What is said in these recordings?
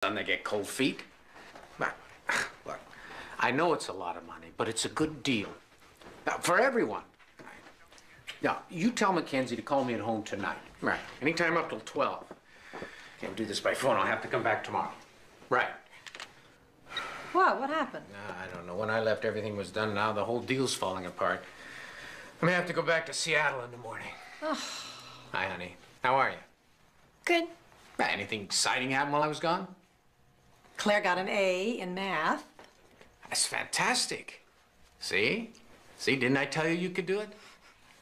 And they get cold feet. Now, look, I know it's a lot of money, but it's a good deal. Now, for everyone. Now, you tell Mackenzie to call me at home tonight. Right. Anytime up till 12. Can't do this by phone. I'll have to come back tomorrow. Right. What? What happened? I don't know. When I left, everything was done. Now the whole deal's falling apart. I may have to go back to Seattle in the morning. Oh. Hi, honey. How are you? Good. Anything exciting happened while I was gone? Claire got an A in math. That's fantastic. See? See, didn't I tell you you could do it?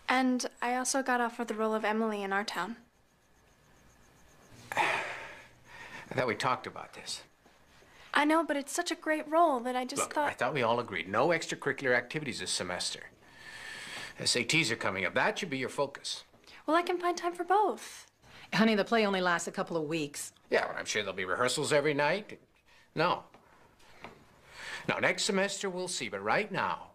And I also got offered the role of Emily in our town. I thought we talked about this. I know, but it's such a great role that I just Look, thought... I thought we all agreed. No extracurricular activities this semester. SATs are coming up. That should be your focus. Well, I can find time for both. Honey, the play only lasts a couple of weeks. Yeah, well, I'm sure there'll be rehearsals every night. No. Now, next semester we'll see, but right now,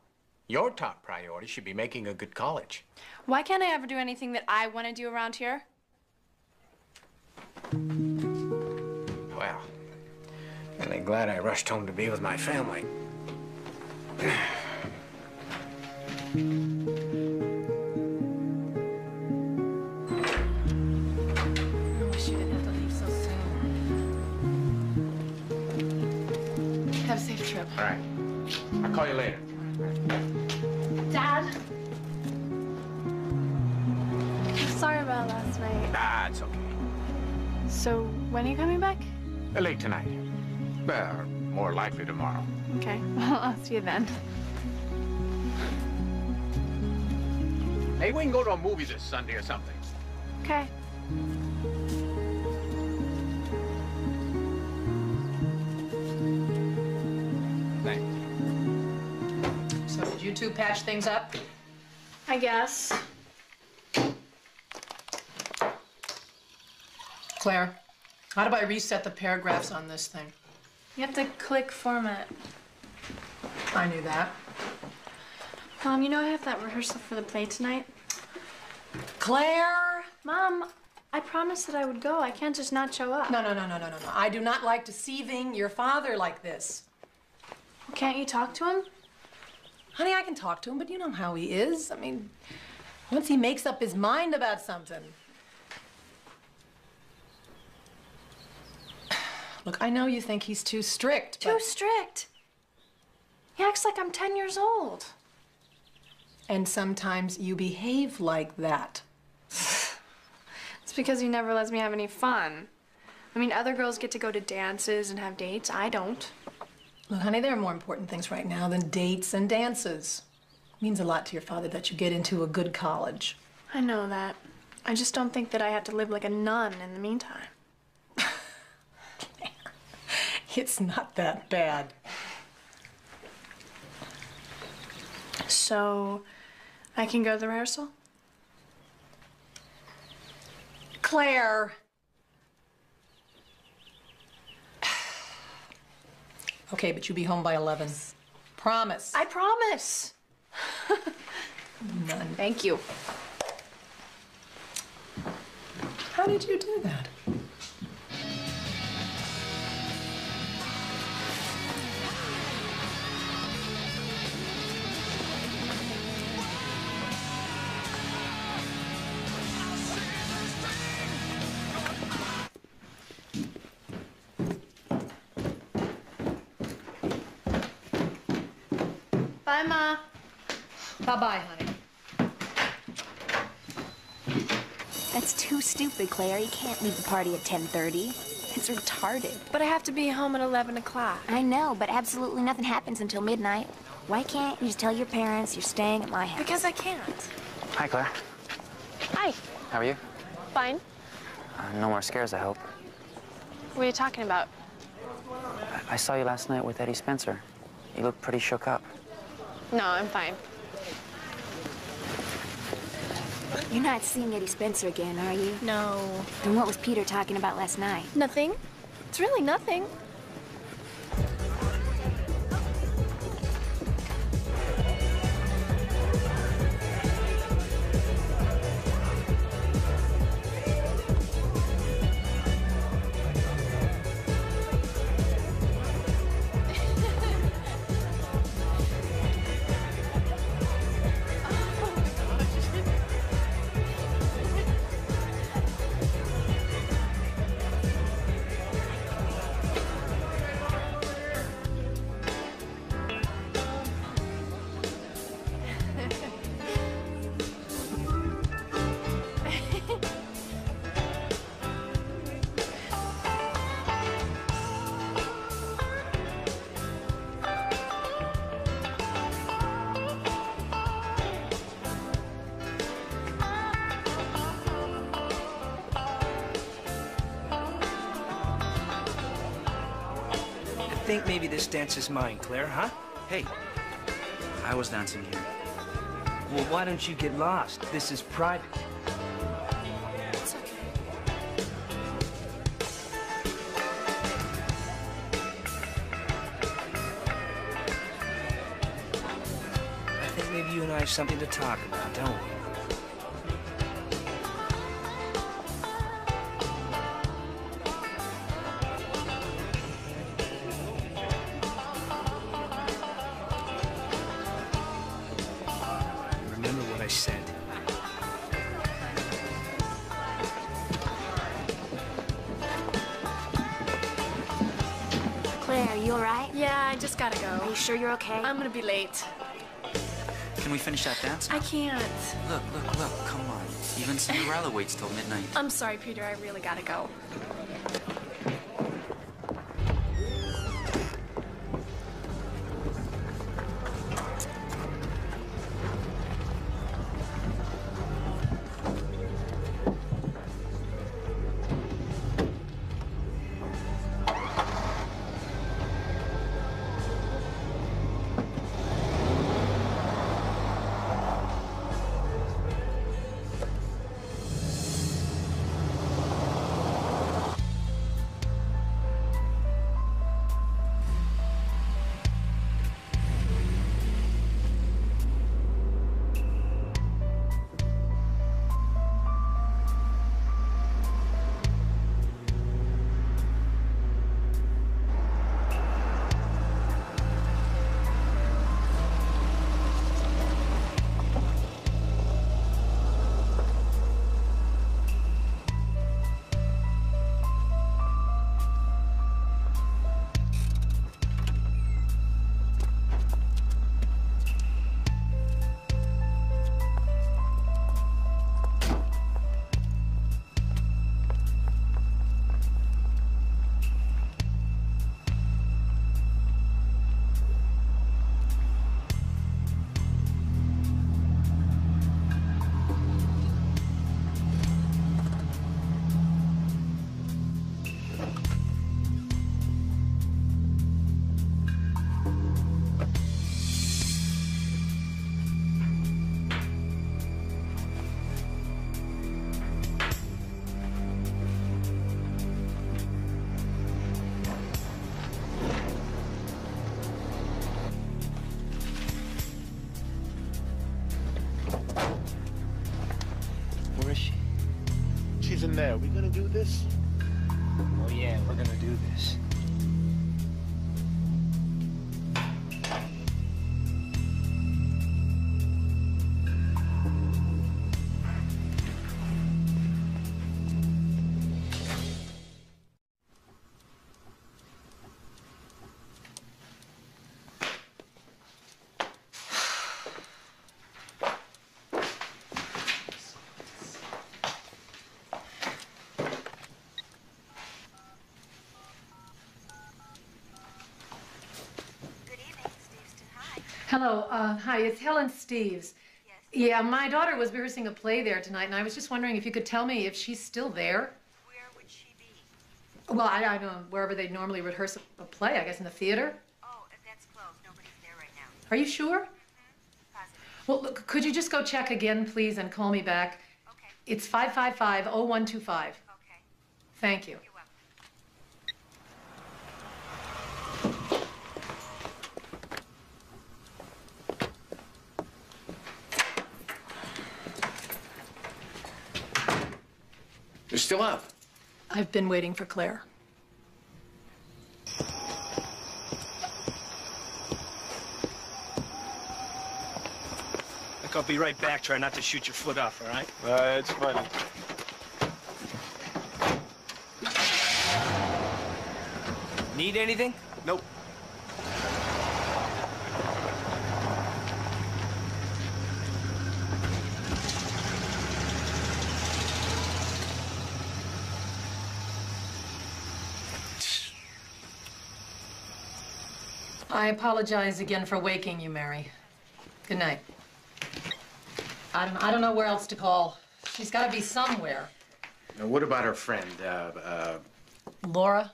your top priority should be making a good college. Why can't I ever do anything that I want to do around here? Well, I'm glad I rushed home to be with my family. I wish you didn't have to leave so soon. Have a safe trip. All right. I'll call you later. Dad? I'm sorry about last night. Ah, it's okay. So, when are you coming back? Late tonight. Well, more likely tomorrow. Okay, well, I'll see you then. Hey, we can go to a movie this Sunday or something. Okay. Thanks. So did you two patch things up? I guess. Claire, how do I reset the paragraphs on this thing? You have to click format. I knew that. Mom, you know I have that rehearsal for the play tonight? Claire! Mom, I promised that I would go. I can't just not show up. No. I do not like deceiving your father like this. Can't you talk to him? Honey, I can talk to him, but you know how he is. I mean, once he makes up his mind about something. Look, I know you think he's too strict, Too strict? He acts like I'm 10 years old. And sometimes you behave like that. It's because he never lets me have any fun. I mean, other girls get to go to dances and have dates. I don't. Look, honey, there are more important things right now than dates and dances. It means a lot to your father that you get into a good college. I know that. I just don't think that I have to live like a nun in the meantime. It's not that bad. So, I can go to the rehearsal? Claire! Okay, but you be home by 11. Promise. I promise. None. Thank you. How did you do that? Bye, Ma. Bye-bye, honey. That's too stupid, Claire. You can't leave the party at 10:30. It's retarded. But I have to be home at 11 o'clock. I know, but absolutely nothing happens until midnight. Why can't you just tell your parents you're staying at my house? Because I can't. Hi, Claire. Hi. How are you? Fine. No more scares, I hope. What are you talking about? I saw you last night with Eddie Spencer. You look pretty shook up. No, I'm fine. You're not seeing Eddie Spencer again, are you? No. Then what was Peter talking about last night? Nothing. It's really nothing. think maybe this dance is mine, Claire, huh? Hey, I was dancing here. Well, why don't you get lost? This is private. It's okay. I think maybe you and I have something to talk about, don't we? Remember what I said. Claire, are you all right? Yeah, I just gotta Are go. you sure you're okay? I'm gonna be late. Can we finish that dance? I can't. Look, come on. Even Cinderella waits till midnight. I'm sorry, Peter. I really gotta go. Where is she? She's in there. We gonna do this? Oh, yeah, we're gonna do this. Hello, hi, it's Helen Steves. Yes. Yeah, my daughter was rehearsing a play there tonight, and I was just wondering if you could tell me if she's still there. Where would she be? Well, I don't know, wherever they normally rehearse a play, I guess in the theater. Oh, that's closed. Nobody's there right now. Are you sure? Mm-hmm. Positive. Well, look, could you just go check again, please, and call me back? Okay. It's 555-0125. Okay. Thank you. You're welcome. You're still up. I've been waiting for Claire. Look, I'll be right back. Try not to shoot your foot off, all right? It's funny. Need anything? Nope. I apologize again for waking you, Mary. Good night. I don't know where else to call. She's got to be somewhere. Now, what about her friend? Laura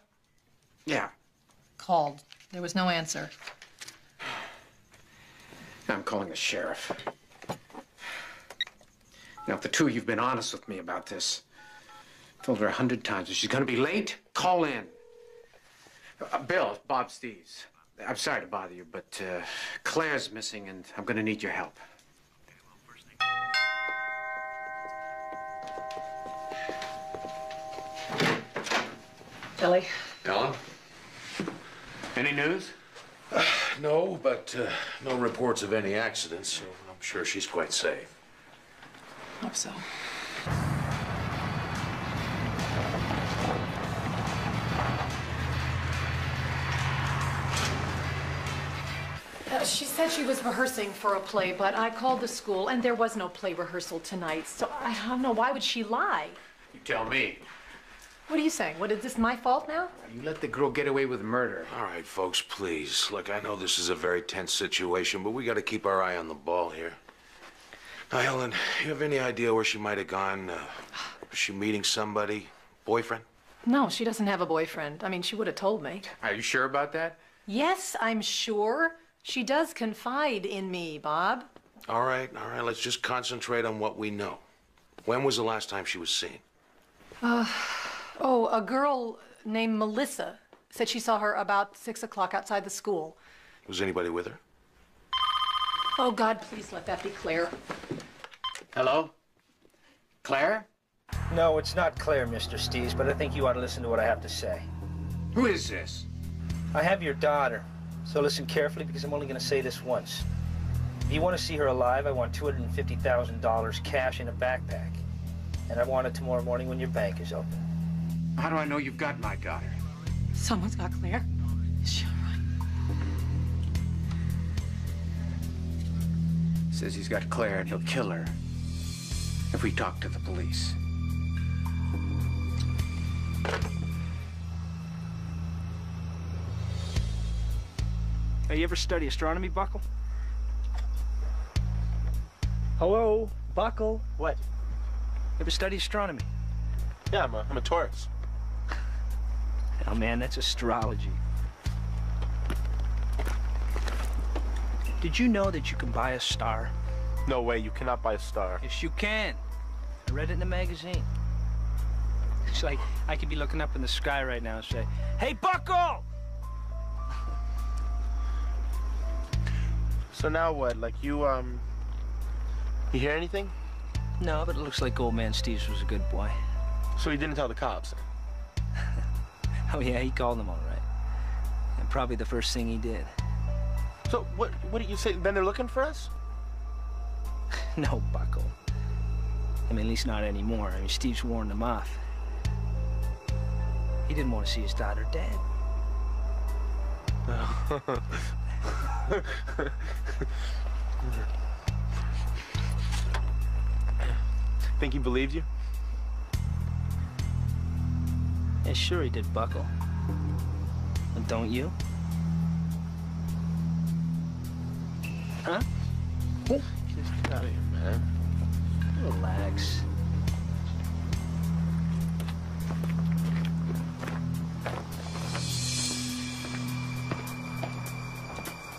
Yeah. called. There was no answer. I'm calling the sheriff. Now, if the two of you've been honest with me about this, I've told her 100 times, if she's gonna be late, call in. Bill, Bob Steves. I'm sorry to bother you, but Claire's missing, and I'm gonna need your help. Kelly? Ellen? Any news? No, but no reports of any accidents, so I'm sure she's quite safe. Hope so. She said she was rehearsing for a play, but I called the school and there was no play rehearsal tonight. So I don't know, why would she lie? You tell me. What are you saying? What, is this my fault now? You let the girl get away with murder. All right, folks, please. Look, I know this is a very tense situation, but we got to keep our eye on the ball here. Now, Helen, you have any idea where she might have gone? Was she meeting somebody? Boyfriend? No, she doesn't have a boyfriend. I mean, she would have told me. Are you sure about that? Yes, I'm sure. She does confide in me, Bob. All right, let's just concentrate on what we know. When was the last time she was seen? Oh, a girl named Melissa said she saw her about 6 o'clock outside the school. Was anybody with her? Oh, God, please let that be Claire. Hello? Claire? No, it's not Claire, Mr. Steves, but I think you ought to listen to what I have to say. Who is this? I have your daughter, so listen carefully because I'm only going to say this once. If you want to see her alive, I want $250,000 cash in a backpack. And I want it tomorrow morning when your bank is open. How do I know you've got my daughter? Someone's got Claire. Is she all right? Says he's got Claire and he'll kill her if we talk to the police. Hey, you ever study astronomy, Buckle? Hello, Buckle? What? You ever study astronomy? Yeah, I'm a Taurus. Oh, man, that's astrology. Did you know that you can buy a star? No way, you cannot buy a star. Yes, you can. I read it in a magazine. It's like I could be looking up in the sky right now and say, "Hey, Buckle!" So now what? Like you hear anything? No, but it looks like old man Steves was a good boy. So he didn't tell the cops? Oh, yeah, he called them all right. And probably the first thing he did. So what did you say? Then they're looking for us? No, Buckle. I mean, at least not anymore. I mean, Steve's warned them off. He didn't want to see his daughter dead. Think he believed you? Yeah, sure he did, Buckle. And don't you? Huh? Just get out of here, man. Relax.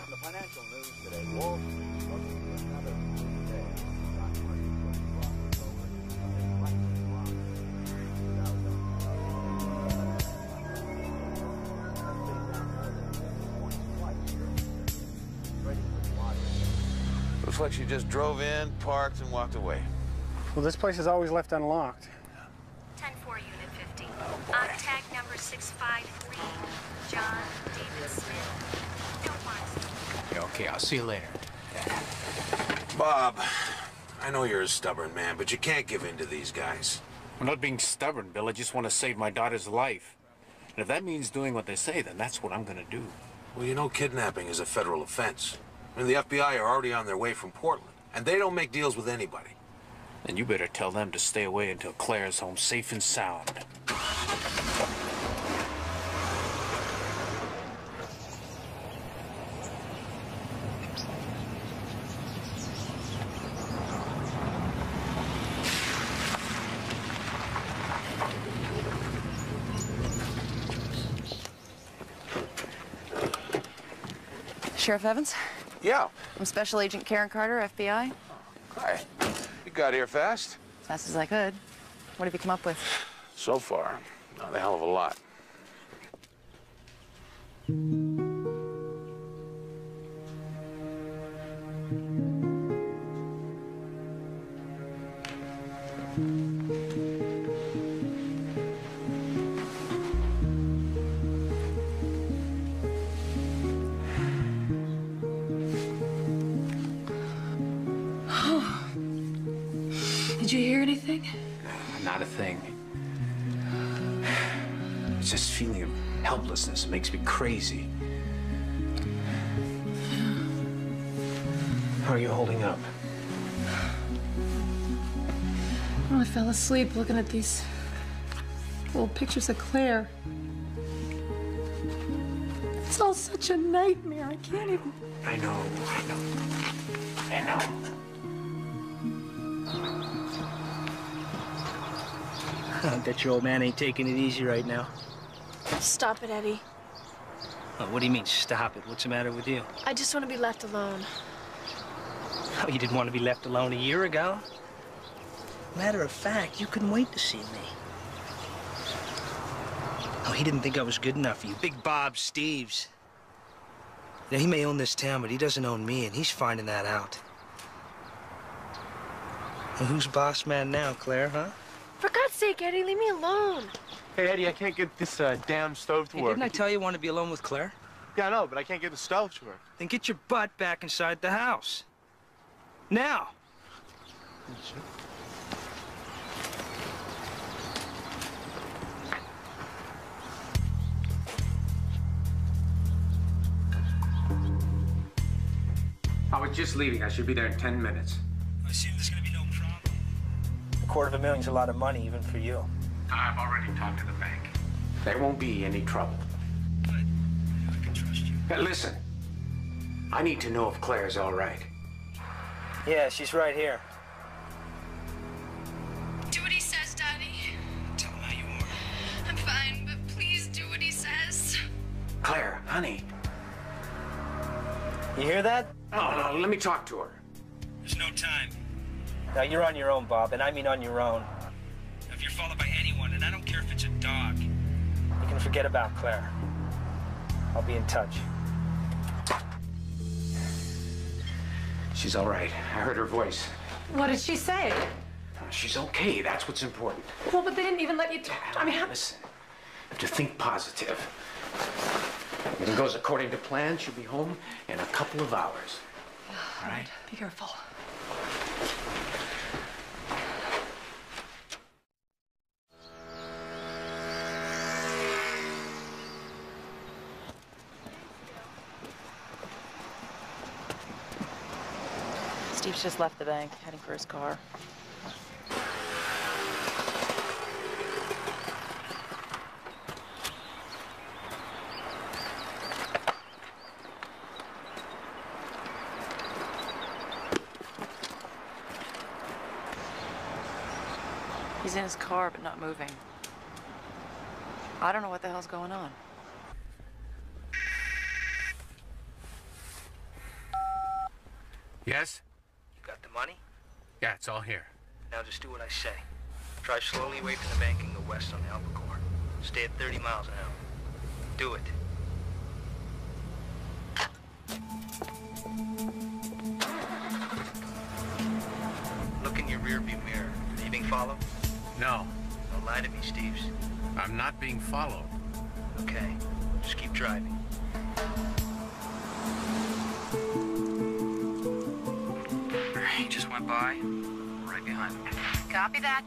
The financial news today, Wall Street looking for another boom day. Stock market was dropping over and prices rocked. Looks like she just drove in, parked, and walked away. Well, this place is always left unlocked. 10-4, Unit 50. On tag number 653, John David Smith. Don't want to. Yeah, okay, I'll see you later. Bob, I know you're a stubborn man, but you can't give in to these guys. I'm not being stubborn, Bill. I just want to save my daughter's life. And if that means doing what they say, then that's what I'm going to do. Well, you know kidnapping is a federal offense. I mean, the FBI are already on their way from Portland, and they don't make deals with anybody. Then you better tell them to stay away until Claire's home safe and sound. Sheriff Evans? Yeah. I'm Special Agent Karen Carter, FBI. Hi. You got here fast? As fast as I could. What have you come up with? So far, not a hell of a lot. Did you hear anything? Not a thing. It's this feeling of helplessness. It makes me crazy. How are you holding up? Well, I fell asleep looking at these old pictures of Claire. It's all such a nightmare. I can't even... I know. I bet your old man ain't taking it easy right now. Stop it, Eddie. Oh, what do you mean, stop it? What's the matter with you? I just want to be left alone. Oh, you didn't want to be left alone a year ago? Matter of fact, you couldn't wait to see me. Oh, he didn't think I was good enough for you. Big Bob Steves. Yeah, he may own this town, but he doesn't own me, and he's finding that out. Well, who's boss man now, Claire, huh? For God's sake, Eddie, leave me alone. Hey, Eddie, I can't get this damn stove to Hey, work. didn't I tell you I want to be alone with Claire? Yeah, I know, but I can't get the stove to work. Then get your butt back inside the house. Now! I was just leaving. I should be there in 10 minutes. I assume there's gonna be no problem. $250,000's a lot of money, even for you. I've already talked to the bank. There won't be any trouble. Good. I can trust you. Now, listen. I need to know if Claire's all right. Yeah, she's right here. Do what he says, Daddy. Tell him how you are. I'm fine, but please do what he says. Claire, honey. You hear that? Oh, no, let me talk to her. There's no time. Now, you're on your own, Bob, and I mean on your own. If you're followed by anyone, and I don't care if it's a dog, you can forget about Claire. I'll be in touch. She's all right. I heard her voice. What did she say? She's okay. That's what's important. Well, but they didn't even let you talk. I mean, how... Listen, you have to think positive. If it goes according to plan, she'll be home in a couple of hours. All right? Be careful. Steve's just left the bank, heading for his car. He's in his car, but not moving. I don't know what the hell's going on. Yes? You got the money? Yeah, it's all here. Now just do what I say. Drive slowly away from the bank and go west on Albacore. Stay at 30 miles an hour. Do it. Look in your rearview mirror. Are you being followed? No, Don't lie to me, Steves. I'm not being followed. Okay, just keep driving. He just went by. Right behind him. Copy that.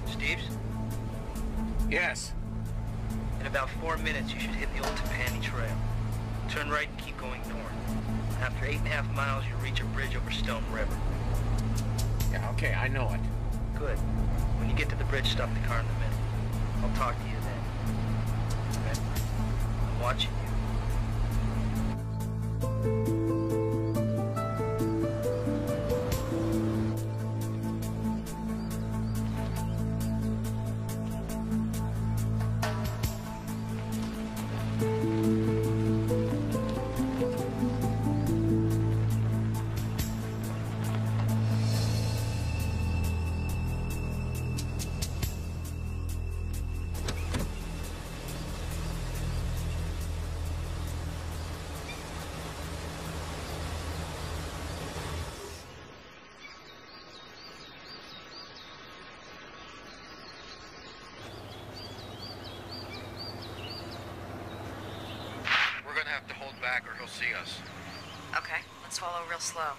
Steves? Yes. In about 4 minutes, you should hit the old Tapani Trail. Turn right and keep going north. After 8.5 miles, you'll reach a bridge over Stone River. Yeah, okay, I know it. Good. When you get to the bridge, stop the car in the middle. I'll talk to you then. Okay? I'm watching you. have to hold back or he'll see us. Okay, let's swallow real slow.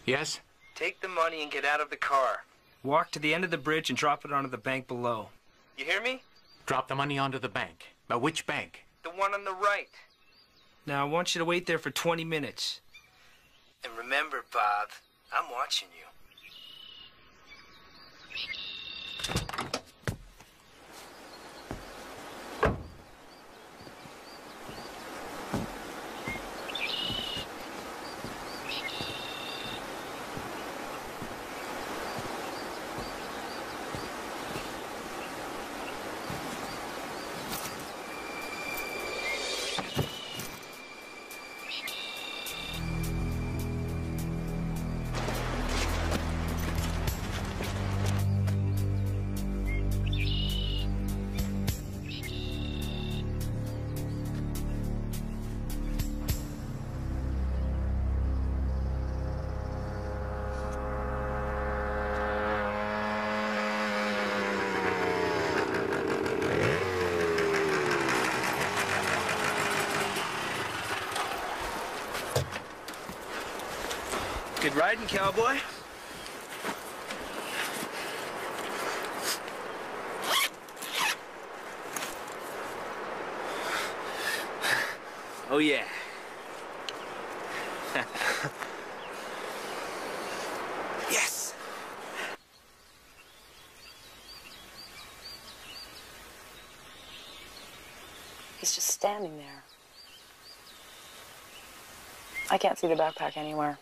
Yes? Take the money and get out of the car. Walk to the end of the bridge and drop it onto the bank below. You hear me? Drop the money onto the bank. But which bank? The one on the right. Now, I want you to wait there for 20 minutes. And remember, Bob, I'm watching you. Good riding, cowboy. Oh, yeah. Yes. He's just standing there. I can't see the backpack anywhere.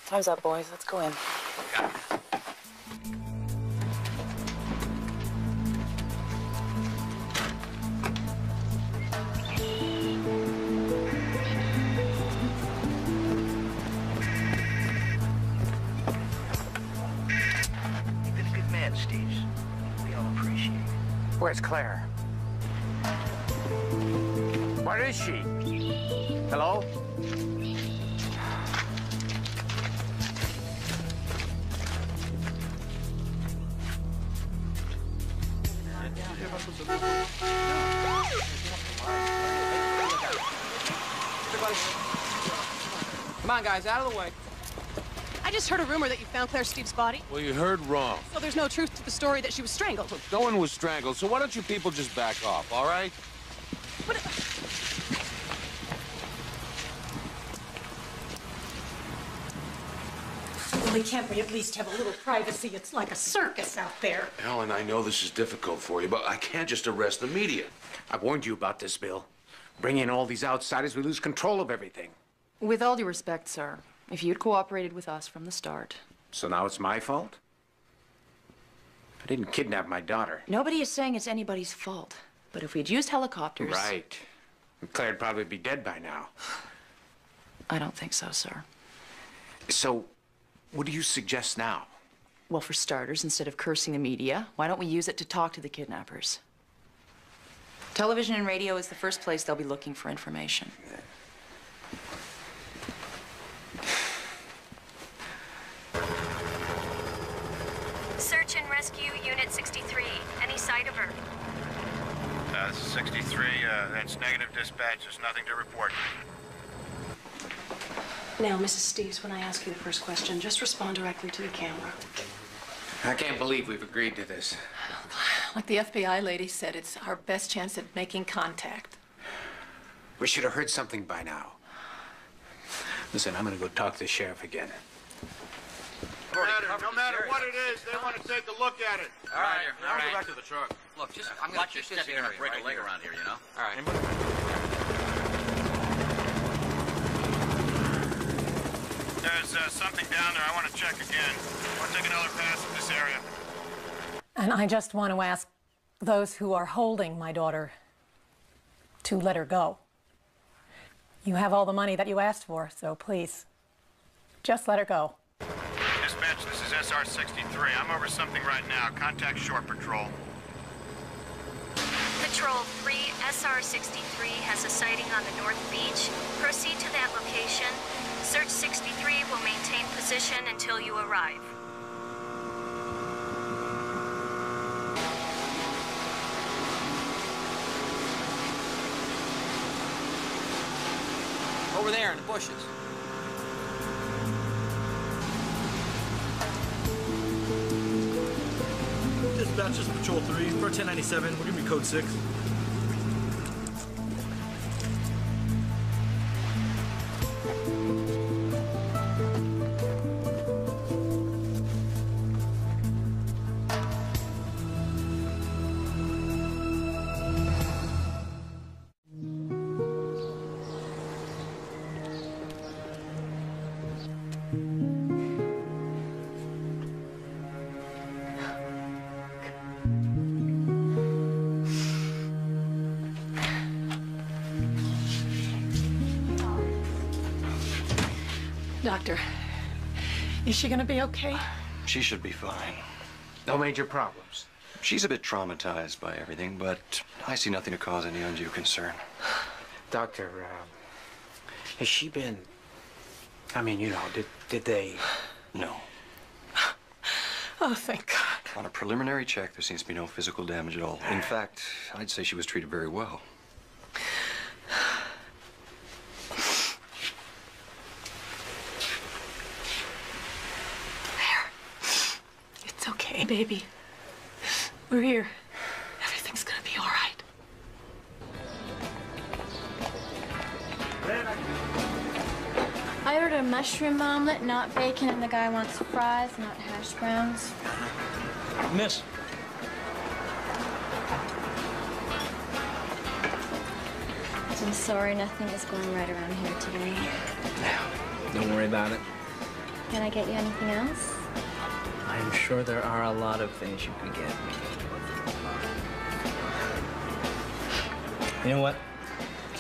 Time's up, boys. Let's go in. You've been a good man, Steve. We all appreciate it. Where's Claire? Where is she? Hello? Come on, guys, out of the way. I just heard a rumor that you found Claire Steve's body. Well, you heard wrong. So there's no truth to the story that she was strangled. Look, no one was strangled, so why don't you people just back off, all right? What? Really, can't we at least have a little privacy? It's like a circus out there. Ellen, I know this is difficult for you, but I can't just arrest the media. I warned you about this, Bill. Bring in all these outsiders, we lose control of everything. With all due respect, sir, if you'd cooperated with us from the start. So now it's my fault? I didn't kidnap my daughter. Nobody is saying it's anybody's fault. But if we'd used helicopters... Right. Claire'd probably be dead by now. I don't think so, sir. So, what do you suggest now? Well, for starters, instead of cursing the media, why don't we use it to talk to the kidnappers? Television and radio is the first place they'll be looking for information. Search and rescue Unit 63. Any sight of her? This is 63. That's negative dispatch. There's nothing to report. Now, Mrs. Steves, when I ask you the first question, just respond directly to the camera. I can't believe we've agreed to this. Like the FBI lady said, it's our best chance at making contact. We should have heard something by now. Listen, I'm gonna go talk to the sheriff again. No matter what it is, they want to take a look at it. All right, now go back to the truck. Look, just I'm gonna just step in and break a leg around here, you know? All right. There's something down there. I want to check again. I want to take another pass at this area. And I just want to ask those who are holding my daughter to let her go. You have all the money that you asked for, so please, just let her go. Dispatch, this is SR-63. I'm over something right now. Contact Shore Patrol. Patrol 3, SR-63 has a sighting on the North Beach. Proceed to that location. Search 63 will maintain position until you arrive. over there in the bushes. Dispatch, this is Patrol 3 for 1097. We'll give you code 6. Doctor, is she gonna be okay? She should be fine. No major problems. She's a bit traumatized by everything, but I see nothing to cause any undue concern. Doctor, has she been... I mean, you know, did they... No. Oh, thank God. On a preliminary check, there seems to be no physical damage at all. In fact, I'd say she was treated very well. It's okay, baby. We're here. Everything's gonna be all right. I ordered a mushroom omelet, not bacon, and the guy wants fries, not hash browns. Miss. I'm sorry, nothing is going right around here today. Don't worry about it. Can I get you anything else? I'm sure there are a lot of things you can get. You know what?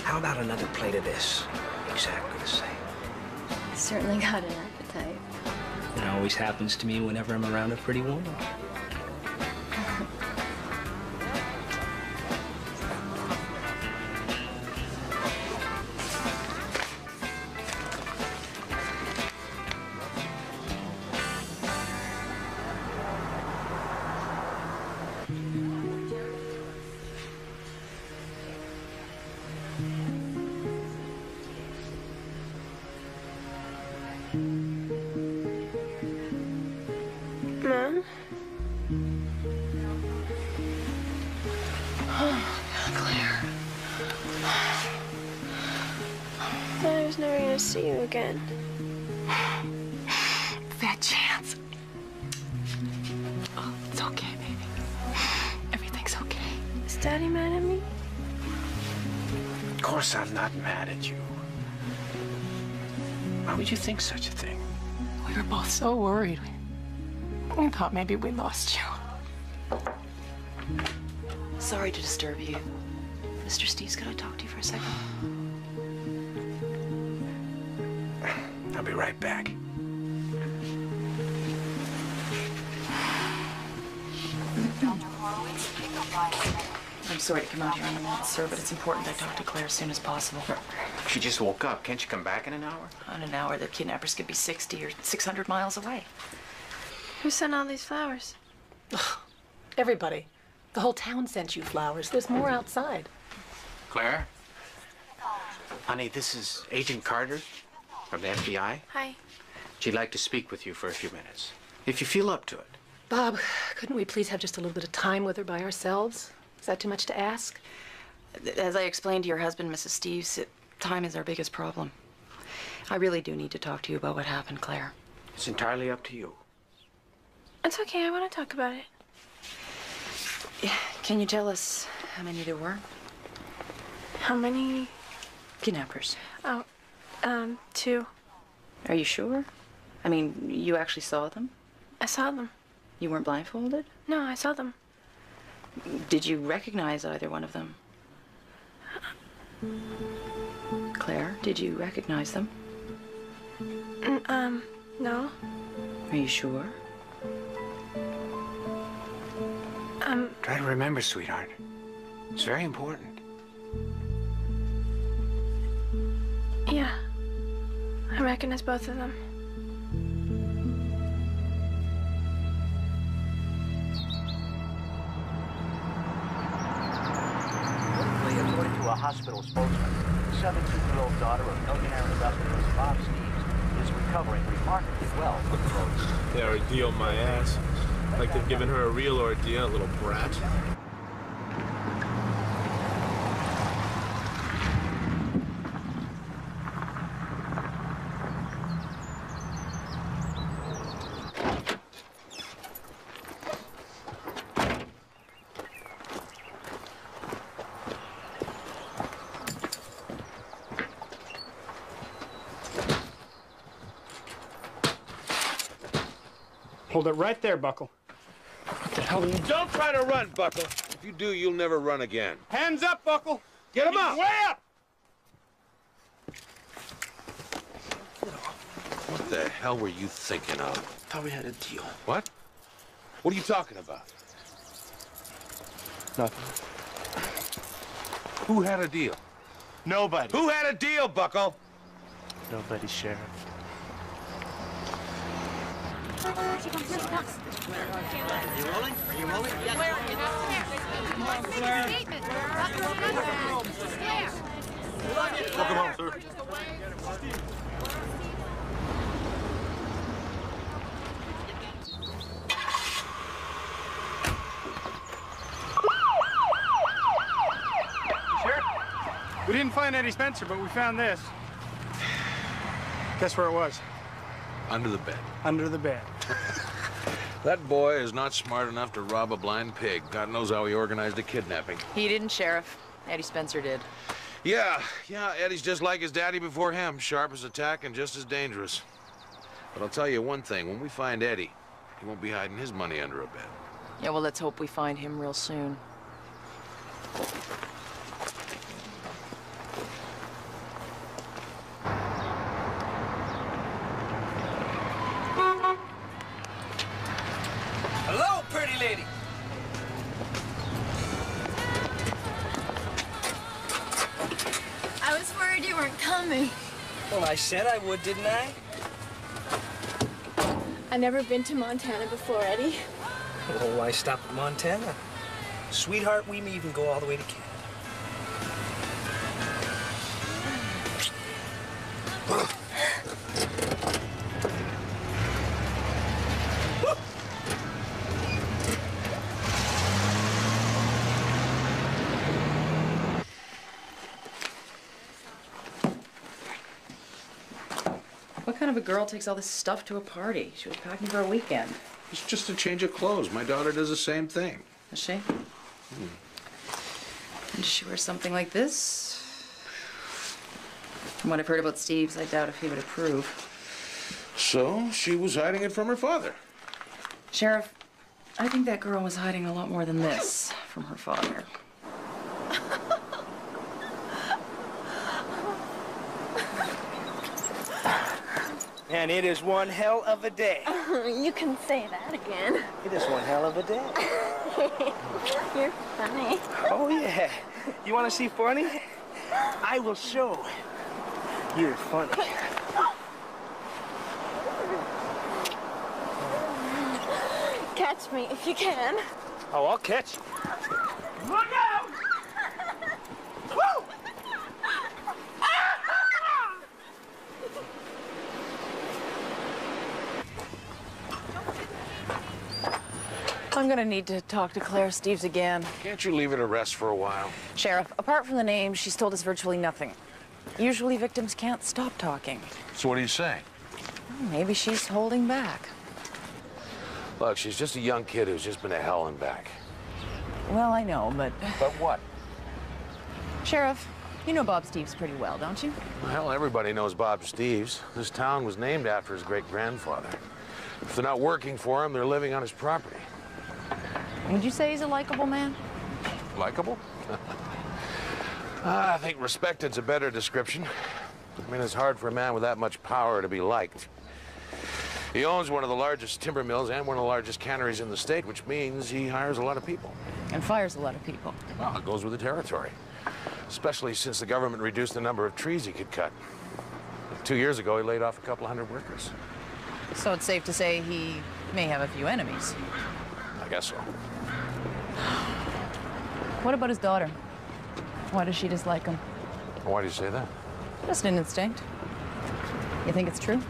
How about another plate of this? Exactly the same. Certainly got an appetite. It always happens to me whenever I'm around a pretty woman. Mom? Claire. I thought I was never gonna see you again. That chance. Oh, it's okay, baby. Everything's okay. Is Daddy mad at me? Of course I'm not mad at you. Why would you think such a thing? We were both so worried. We thought maybe we lost you. Sorry to disturb you. Mr. Steve's gonna talk to you for a second. I'll be right back. I'm sorry to come out here on the minute, sir, but it's important I talk to Claire as soon as possible. She just woke up. Can't you come back in an hour? In an hour, the kidnappers could be 60 or 600 miles away. Who sent all these flowers? Everybody. The whole town sent you flowers. There's more outside. Claire? Honey, this is Agent Carter from the FBI. Hi. She'd like to speak with you for a few minutes, if you feel up to it. Bob, couldn't we please have just a little bit of time with her by ourselves? Is that too much to ask? As I explained to your husband, Mrs. Steves, time is our biggest problem. I really do need to talk to you about what happened, Claire. It's entirely up to you. It's okay, I want to talk about it. Can you tell us how many there were? How many? Kidnappers. Oh, 2. Are you sure? I mean, you actually saw them? I saw them. You weren't blindfolded? No, I saw them. Did you recognize either one of them? Claire, did you recognize them? No. Are you sure? Try to remember, sweetheart. It's very important. Yeah. I recognize both of them. According to a hospital spokesman, the 17-year-old daughter of millionaire industrialist Bob Steves is recovering remarkably well from the roads. They ordeal my ass. Like they've given her a real ordeal, little brat. Hold it right there, Buckle. What the hell are you? Don't try to run, Buckle. If you do, you'll never run again. Hands up, Buckle! Get him up! Way up! What the hell were you thinking of? Thought we had a deal. What? What are you talking about? Nothing. Who had a deal? Nobody. Who had a deal, Buckle? Nobody, Sheriff. You rolling? Are you rolling? Welcome home, sir. Sheriff, we didn't find Eddie Spencer, but we found this. Guess where it was? Under the bed. Under the bed. That boy is not smart enough to rob a blind pig. God knows how he organized a kidnapping. He didn't, Sheriff. Eddie Spencer did. Yeah, Eddie's just like his daddy before him. Sharp as a tack and just as dangerous. But I'll tell you one thing. When we find Eddie, he won't be hiding his money under a bed. Yeah, well, let's hope we find him real soon. Hello, pretty lady. I was worried you weren't coming. Well, I said I would, didn't I? I've never been to Montana before, Eddie. Well, why stop at Montana? Sweetheart, we may even go all the way to Canada. What kind of a girl takes all this stuff to a party? She was packing for a weekend. It's just a change of clothes. My daughter does the same thing. Does she? Does she wear something like this? From what I've heard about Steve's, I doubt if he would approve. So, she was hiding it from her father. Sheriff, I think that girl was hiding a lot more than this from her father. And it is one hell of a day. You can say that again. It is one hell of a day. You're funny. Oh, yeah. You want to see funny? I will show. You're funny. Catch me if you can. Oh, I'll catch you. Look out! Woo! I'm gonna need to talk to Claire Steves again. Can't you leave her to rest for a while? Sheriff, apart from the name, she's told us virtually nothing. Usually victims can't stop talking. So what do you say? Maybe she's holding back. Look, she's just a young kid who's just been to hell and back. Well, I know, but... But what? Sheriff, you know Bob Steves pretty well, don't you? Well, everybody knows Bob Steves. This town was named after his great-grandfather. If they're not working for him, they're living on his property. Would you say he's a likable man? Likeable? I think respected's a better description. I mean, it's hard for a man with that much power to be liked. He owns one of the largest timber mills and one of the largest canneries in the state, which means he hires a lot of people. And fires a lot of people. Well, it goes with the territory. Especially since the government reduced the number of trees he could cut. 2 years ago, he laid off a couple hundred workers. So it's safe to say he may have a few enemies. I guess so. What about his daughter? Why does she dislike him? Why do you say that? Just an instinct. You think it's true?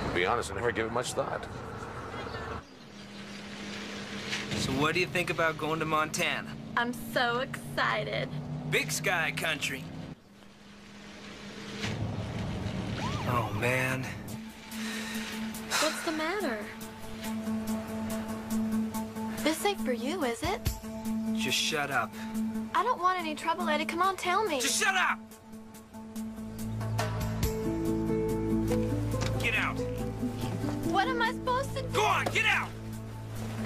To be honest, I never give it much thought. So what do you think about going to Montana? I'm so excited. Big sky country. Oh, man. What's the matter? This ain't for you, is it? Just shut up. I don't want any trouble, Eddie. Come on, tell me. Just shut up! Get out. What am I supposed to do? Go on, get out!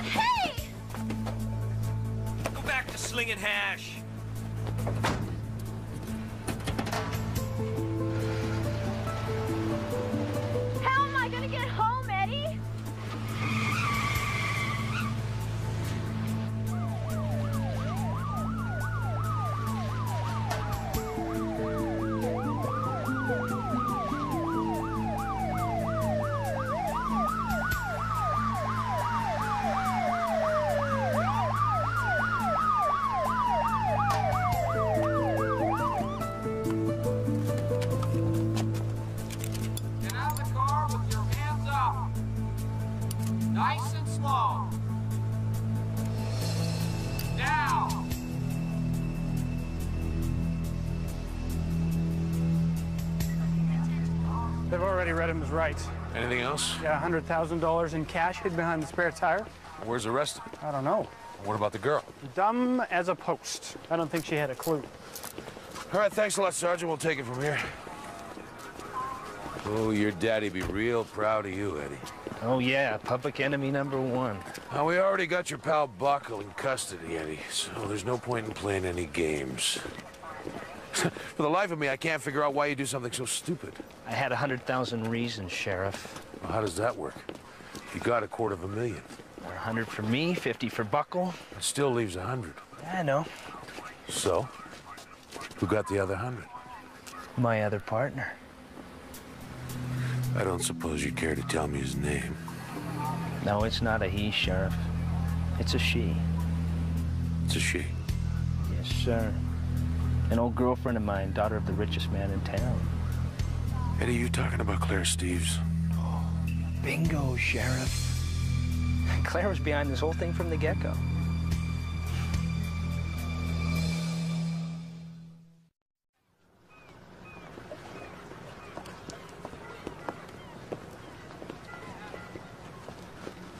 Hey! Go back to slinging hash. How am I gonna get home, Eddie? Get out of the car with your hands up. Nice and slow. Now. They've already read him his rights. Anything else? Yeah, $100,000 in cash hid behind the spare tire. Where's the rest of it? I don't know. What about the girl? Dumb as a post. I don't think she had a clue. All right, thanks a lot, Sergeant. We'll take it from here. Oh, your daddy be real proud of you, Eddie. Oh, yeah, public enemy #1. Now, we already got your pal Buckle in custody, Eddie, so there's no point in playing any games. For the life of me, I can't figure out why you do something so stupid. I had 100,000 reasons, Sheriff. Well, how does that work? You got $250,000. 100 for me, 50 for Buckle. It still leaves 100. I know. So? Who got the other 100? My other partner. I don't suppose you care to tell me his name. No, it's not a he, Sheriff. It's a she. It's a she. Yes, sir. An old girlfriend of mine, daughter of the richest man in town. Eddie, you talking about Claire Steves? Bingo, Sheriff. Claire was behind this whole thing from the get-go.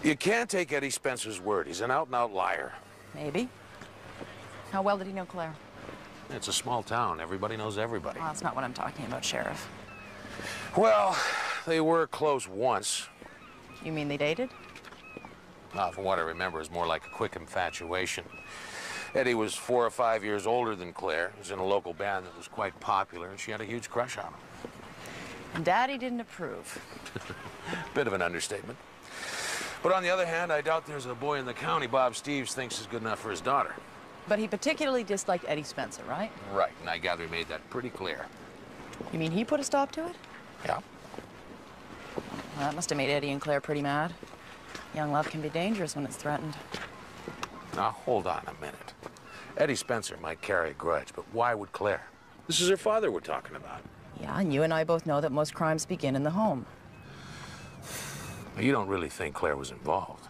You can't take Eddie Spencer's word. He's an out-and-out liar. Maybe. How well did he know Claire? It's a small town. Everybody knows everybody. Well, that's not what I'm talking about, Sheriff. Well, they were close once. You mean they dated? From what I remember, it was more like a quick infatuation. Eddie was 4 or 5 years older than Claire. He was in a local band that was quite popular, and she had a huge crush on him. And Daddy didn't approve. Bit of an understatement. But on the other hand, I doubt there's a boy in the county Bob Steves thinks is good enough for his daughter. But he particularly disliked Eddie Spencer, right? Right, and I gather he made that pretty clear. You mean he put a stop to it? Yeah. Well, that must have made Eddie and Claire pretty mad. Young love can be dangerous when it's threatened. Now, hold on a minute. Eddie Spencer might carry a grudge, but why would Claire? This is her father we're talking about. Yeah, and you and I both know that most crimes begin in the home. You don't really think Claire was involved?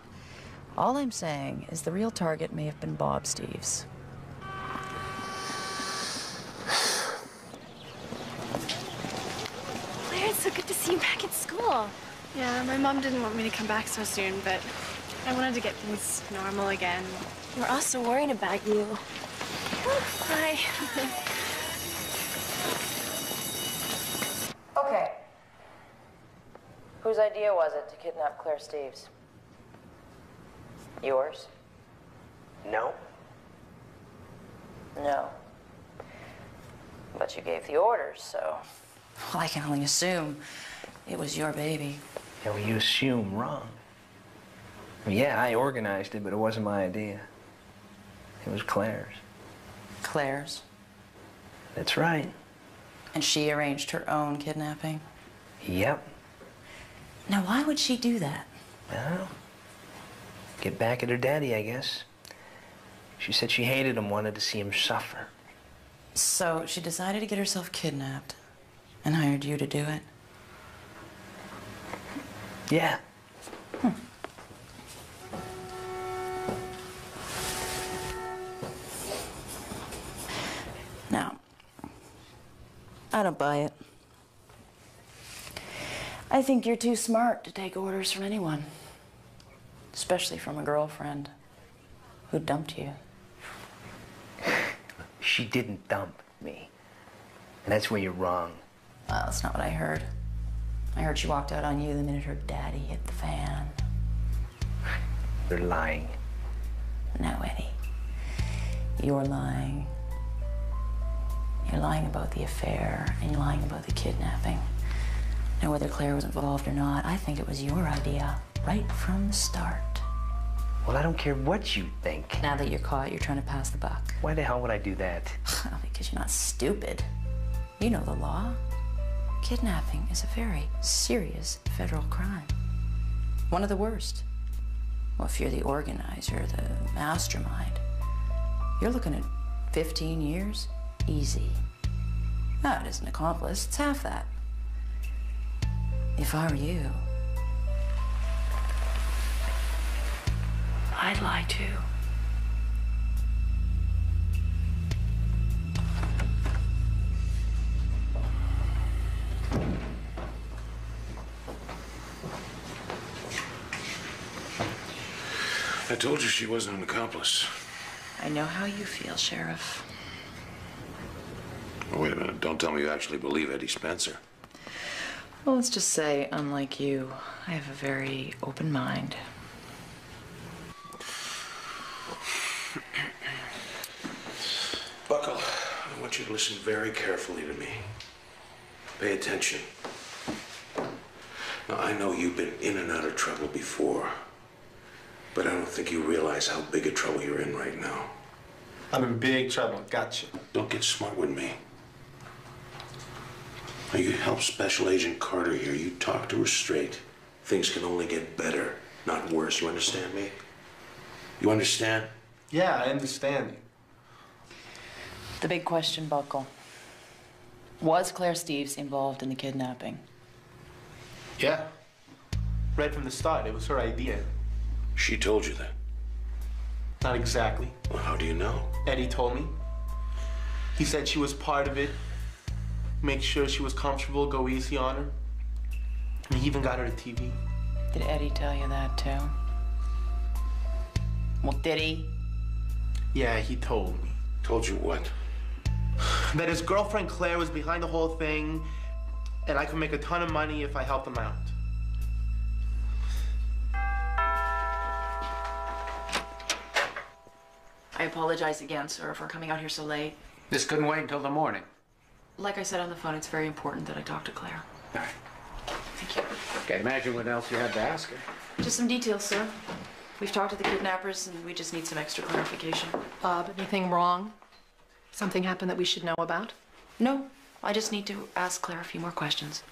All I'm saying is the real target may have been Bob Steves. Claire, it's so good to see you back at school. Yeah, my mom didn't want me to come back so soon, but I wanted to get things normal again. We're also worried about you. Hi. Okay. Whose idea was it to kidnap Claire Steves? Yours? No. No. But you gave the orders, so... Well, I can only assume it was your baby. Yeah, well, you assume wrong. Yeah, I organized it, but it wasn't my idea. It was Claire's. Claire's? That's right. And she arranged her own kidnapping? Yep. Now, why would she do that? Well, get back at her daddy, I guess. She said she hated him, wanted to see him suffer. So she decided to get herself kidnapped and hired you to do it? Yeah. Now, I don't buy it. I think you're too smart to take orders from anyone, especially from a girlfriend who dumped you. She didn't dump me. And that's where you're wrong. Well, that's not what I heard. I heard she walked out on you the minute her daddy hit the fan. They're lying. No, Eddie. You're lying. You're lying about the affair, and you're lying about the kidnapping. Now, whether Claire was involved or not, I think it was your idea right from the start. Well, I don't care what you think. Now that you're caught, you're trying to pass the buck. Why the hell would I do that? Because you're not stupid. You know the law. Kidnapping is a very serious federal crime. One of the worst. Well, if you're the organizer, the mastermind, you're looking at 15 years, easy. No, it isn't accomplice, it's half that. If I were you, I'd lie too. I told you she wasn't an accomplice. I know how you feel, Sheriff. Oh, wait a minute. Don't tell me you actually believe Eddie Spencer. Well, let's just say, unlike you, I have a very open mind. Buckle, I want you to listen very carefully to me. Pay attention. Now, I know you've been in and out of trouble before, but I don't think you realize how big a trouble you're in right now. I'm in big trouble. Gotcha. Don't get smart with me. Now, you help Special Agent Carter here. You talk to her straight. Things can only get better, not worse. You understand me? You understand? Yeah, I understand. The big question, Buckle. Was Claire Steves involved in the kidnapping? Yeah. Right from the start, it was her idea. She told you that? Not exactly. Well, how do you know? Eddie told me. He said she was part of it. Make sure she was comfortable, go easy on her. And he even got her a TV. Did Eddie tell you that too? Well, did he? Yeah, he told me. Told you what? That his girlfriend Claire was behind the whole thing, and I could make a ton of money if I helped him out. I apologize again, sir, for coming out here so late. This couldn't wait until the morning. Like I said on the phone, it's very important that I talk to Claire. All right. Thank you. Can't imagine what else you had to ask her. Just some details, sir. We've talked to the kidnappers, and we just need some extra clarification. Bob, anything wrong? Something happened that we should know about? No, I just need to ask Claire a few more questions.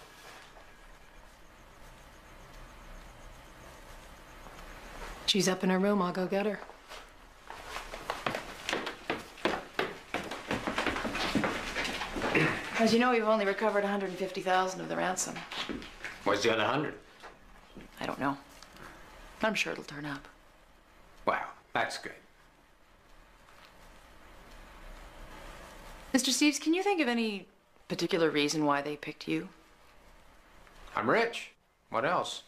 She's up in her room. I'll go get her. As you know, we've only recovered $150,000 of the ransom. Where's the other 100? I don't know. I'm sure it'll turn up. Wow, that's good. Mr. Steves, can you think of any particular reason why they picked you? I'm rich. What else?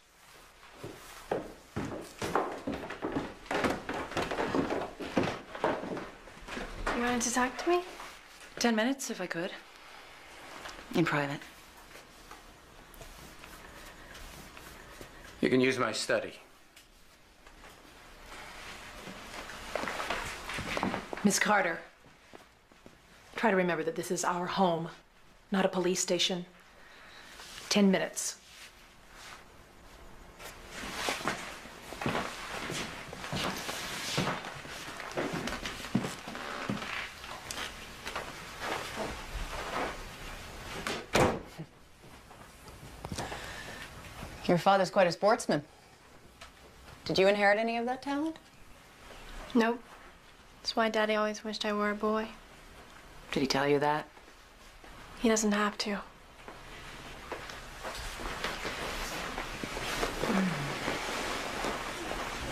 You wanted to talk to me? 10 minutes, if I could. In private. You can use my study. Miss Carter, try to remember that this is our home, not a police station. 10 minutes. Your father's quite a sportsman. Did you inherit any of that talent? Nope. That's why Daddy always wished I were a boy. Did he tell you that? He doesn't have to.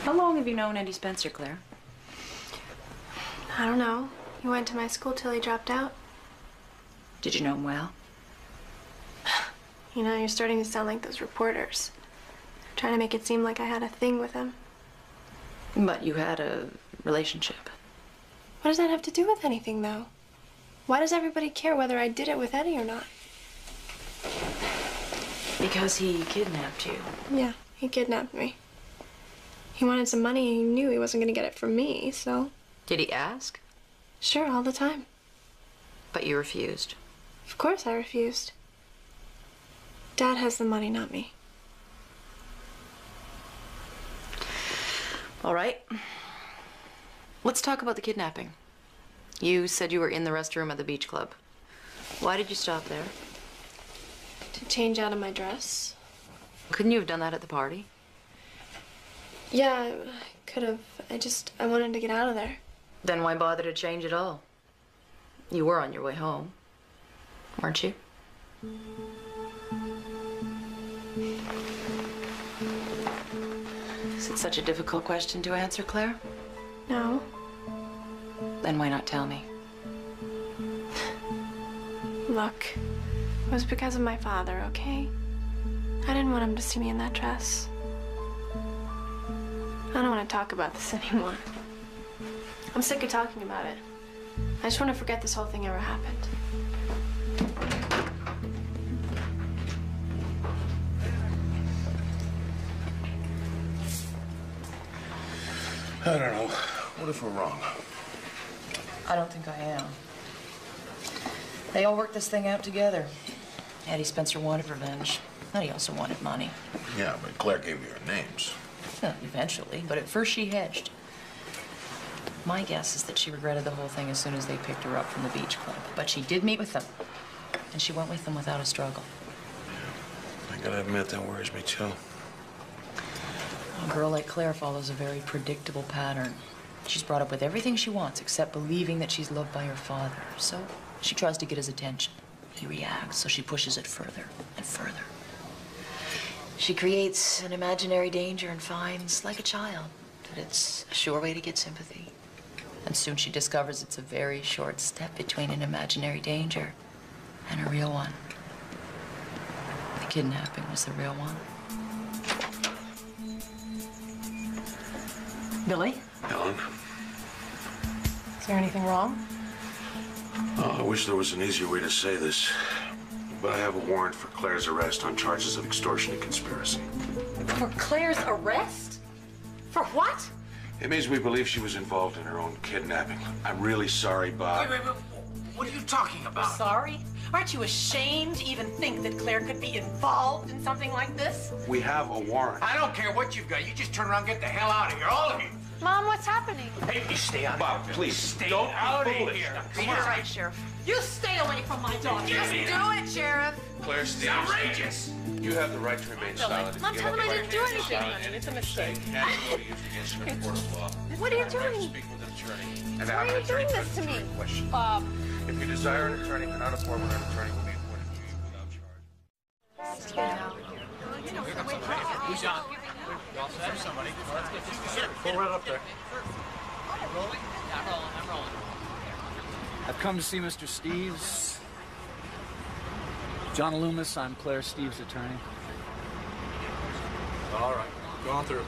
How long have you known Eddie Spencer, Claire? I don't know. He went to my school till he dropped out. Did you know him well? You know, you're starting to sound like those reporters. Trying to make it seem like I had a thing with him. But you had a relationship. What does that have to do with anything, though? Why does everybody care whether I did it with Eddie or not? Because he kidnapped you. Yeah, he kidnapped me. He wanted some money and he knew he wasn't going to get it from me, so... Did he ask? Sure, all the time. But you refused. Of course I refused. Dad has the money, not me. All right. Let's talk about the kidnapping. You said you were in the restroom at the beach club. Why did you stop there? To change out of my dress. Couldn't you have done that at the party? Yeah, I could have. I wanted to get out of there. Then why bother to change at all? You were on your way home, weren't you? Is it such a difficult question to answer, Claire? No. Then why not tell me? Look, it was because of my father, okay? I didn't want him to see me in that dress. I don't want to talk about this anymore. I'm sick of talking about it. I just want to forget this whole thing ever happened. I don't know. What if we're wrong? I don't think I am. They all worked this thing out together. Eddie Spencer wanted revenge, and he also wanted money. Yeah, but Claire gave you her names. Well, eventually, but at first she hedged. My guess is that she regretted the whole thing as soon as they picked her up from the beach club. But she did meet with them, and she went with them without a struggle. I gotta admit, that worries me too. A girl like Claire follows a very predictable pattern. She's brought up with everything she wants except believing that she's loved by her father. So she tries to get his attention. He reacts, so she pushes it further and further. She creates an imaginary danger and finds, like a child, that it's a sure way to get sympathy. And soon she discovers it's a very short step between an imaginary danger and a real one. The kidnapping was the real one. Billy? Helen? Is there anything wrong? Oh, I wish there was an easier way to say this. But I have a warrant for Claire's arrest on charges of extortion and conspiracy. For Claire's arrest? For what? It means we believe she was involved in her own kidnapping. I'm really sorry, Bob. Wait. What are you talking about? Sorry? Aren't you ashamed to even think that Claire could be involved in something like this? We have a warrant. I don't care what you've got. You just turn around and get the hell out of here, all of you. Mom, what's happening? Hey, you stay out Bob, of here. please, Stay don't out be of foolish. here. You're right, Sheriff. You stay away from my daughter. Just do it, Sheriff. Claire Stevens. Outrageous. You have the right to remain silent. Mom, tell him I didn't do anything. It's a mistake. What are you doing? Speak with an attorney. Why are you doing this to me? Bob. If you desire an attorney, cannot afford an attorney will be appointed to you without charge. Who's on? You all set? Somebody. Let's get this. Pull right up there. Rolling? Yeah, I'm rolling. I've come to see Mr. Steves. John Loomis, I'm Claire Steves' attorney. All right, go on through.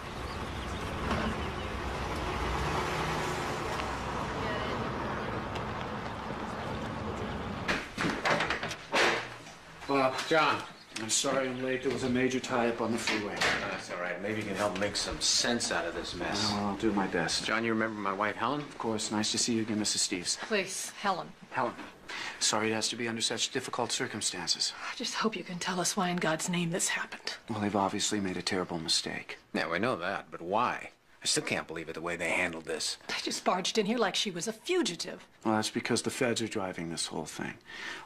John. I'm sorry I'm late. There was a major tie-up on the freeway. That's all right. Maybe you can help make some sense out of this mess. Well, I'll do my best. John, you remember my wife, Helen? Of course. Nice to see you again, Mrs. Steves. Please, Helen. Helen, sorry it has to be under such difficult circumstances. I just hope you can tell us why in God's name this happened. Well, they've obviously made a terrible mistake. Yeah, we know that, but why? I still can't believe it the way they handled this. They just barged in here like she was a fugitive. Well, that's because the feds are driving this whole thing.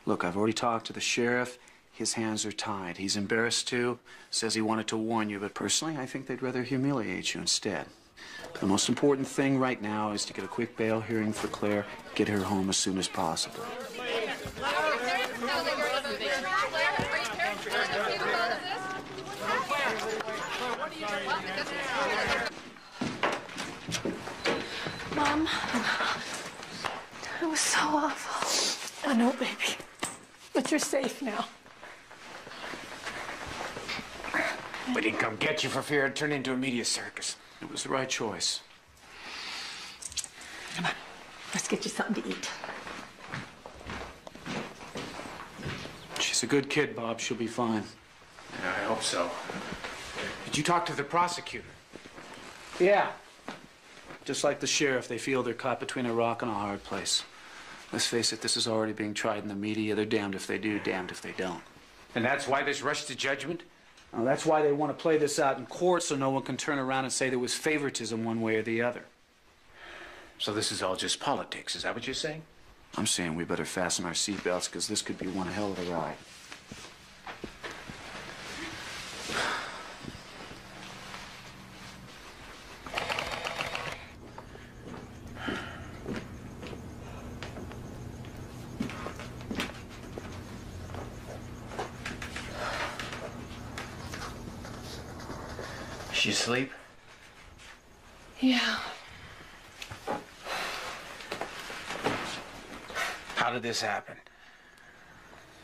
Look, I've already talked to the sheriff. His hands are tied. He's embarrassed too. Says he wanted to warn you, but personally, I think they'd rather humiliate you instead. The most important thing right now is to get a quick bail hearing for Claire, get her home as soon as possible. Mom, it was so awful. I know, baby. But you're safe now. We didn't come get you for fear it'd turn into a media circus. It was the right choice. Come on, let's get you something to eat. She's a good kid, Bob. She'll be fine. Yeah, I hope so. Did you talk to the prosecutor? Yeah. Just like the sheriff, they feel they're caught between a rock and a hard place. Let's face it, this is already being tried in the media. They're damned if they do, damned if they don't. And that's why this rush to judgment? Well, that's why they want to play this out in court so no one can turn around and say there was favoritism one way or the other. So this is all just politics, is that what you're saying? I'm saying we better fasten our seatbelts because this could be one hell of a ride. She asleep? Yeah. How did this happen?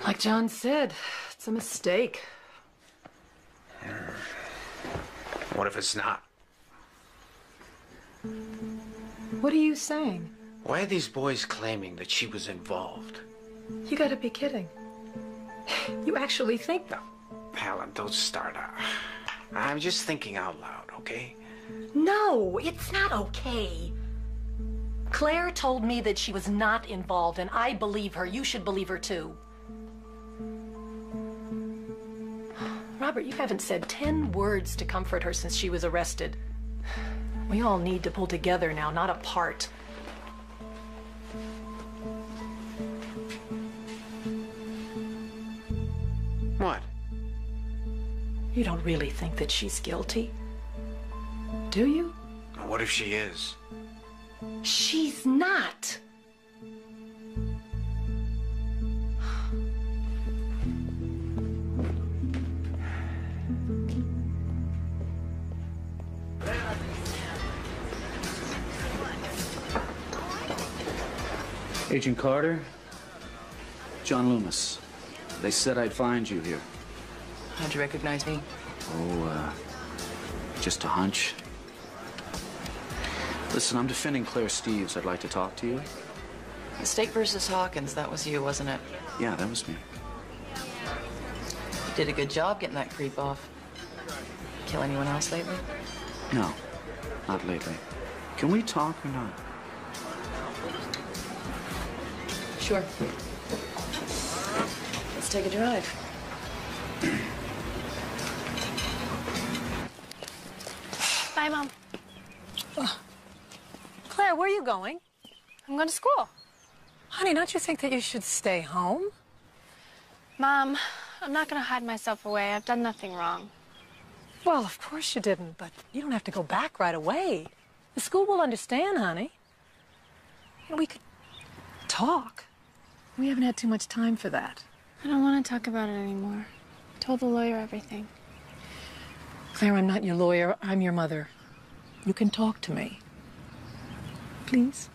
Like John said, it's a mistake. What if it's not? What are you saying? Why are these boys claiming that she was involved? You gotta be kidding. You actually think that? Helen, don't start out. I'm just thinking out loud, okay? No, it's not okay. Claire told me that she was not involved, and I believe her. You should believe her, too. Robert, you haven't said 10 words to comfort her since she was arrested. We all need to pull together now, not apart. What? You don't really think that she's guilty, do you? What if she is? She's not. Agent Carter, John Loomis. They said I'd find you here. How'd you recognize me? Oh, just a hunch. Listen, I'm defending Claire Steves. I'd like to talk to you. Mistake versus Hawkins, that was you, wasn't it? Yeah, that was me. You did a good job getting that creep off. Kill anyone else lately? No, not lately. Can we talk or not? Sure. Let's take a drive. Bye, Mom. Claire, where are you going? I'm going to school. Honey, don't you think that you should stay home? Mom, I'm not going to hide myself away. I've done nothing wrong. Well, of course you didn't, but you don't have to go back right away. The school will understand, honey. We could talk. We haven't had too much time for that. I don't want to talk about it anymore. I told the lawyer everything. Claire, I'm not your lawyer. I'm your mother. You can talk to me. Please?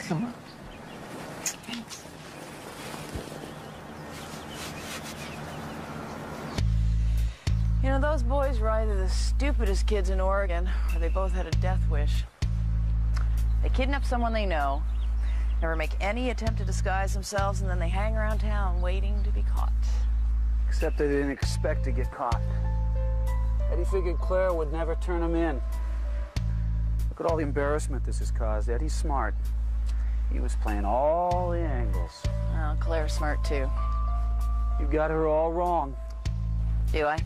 Come on. Thanks. You know, those boys were either the stupidest kids in Oregon, or they both had a death wish. They kidnap someone they know, never make any attempt to disguise themselves, and then they hang around town waiting to be caught. Except they didn't expect to get caught. Eddie figured Claire would never turn him in. Look at all the embarrassment this has caused. Eddie's smart. He was playing all the angles. Well, Claire's smart, too. You got her all wrong. Do I?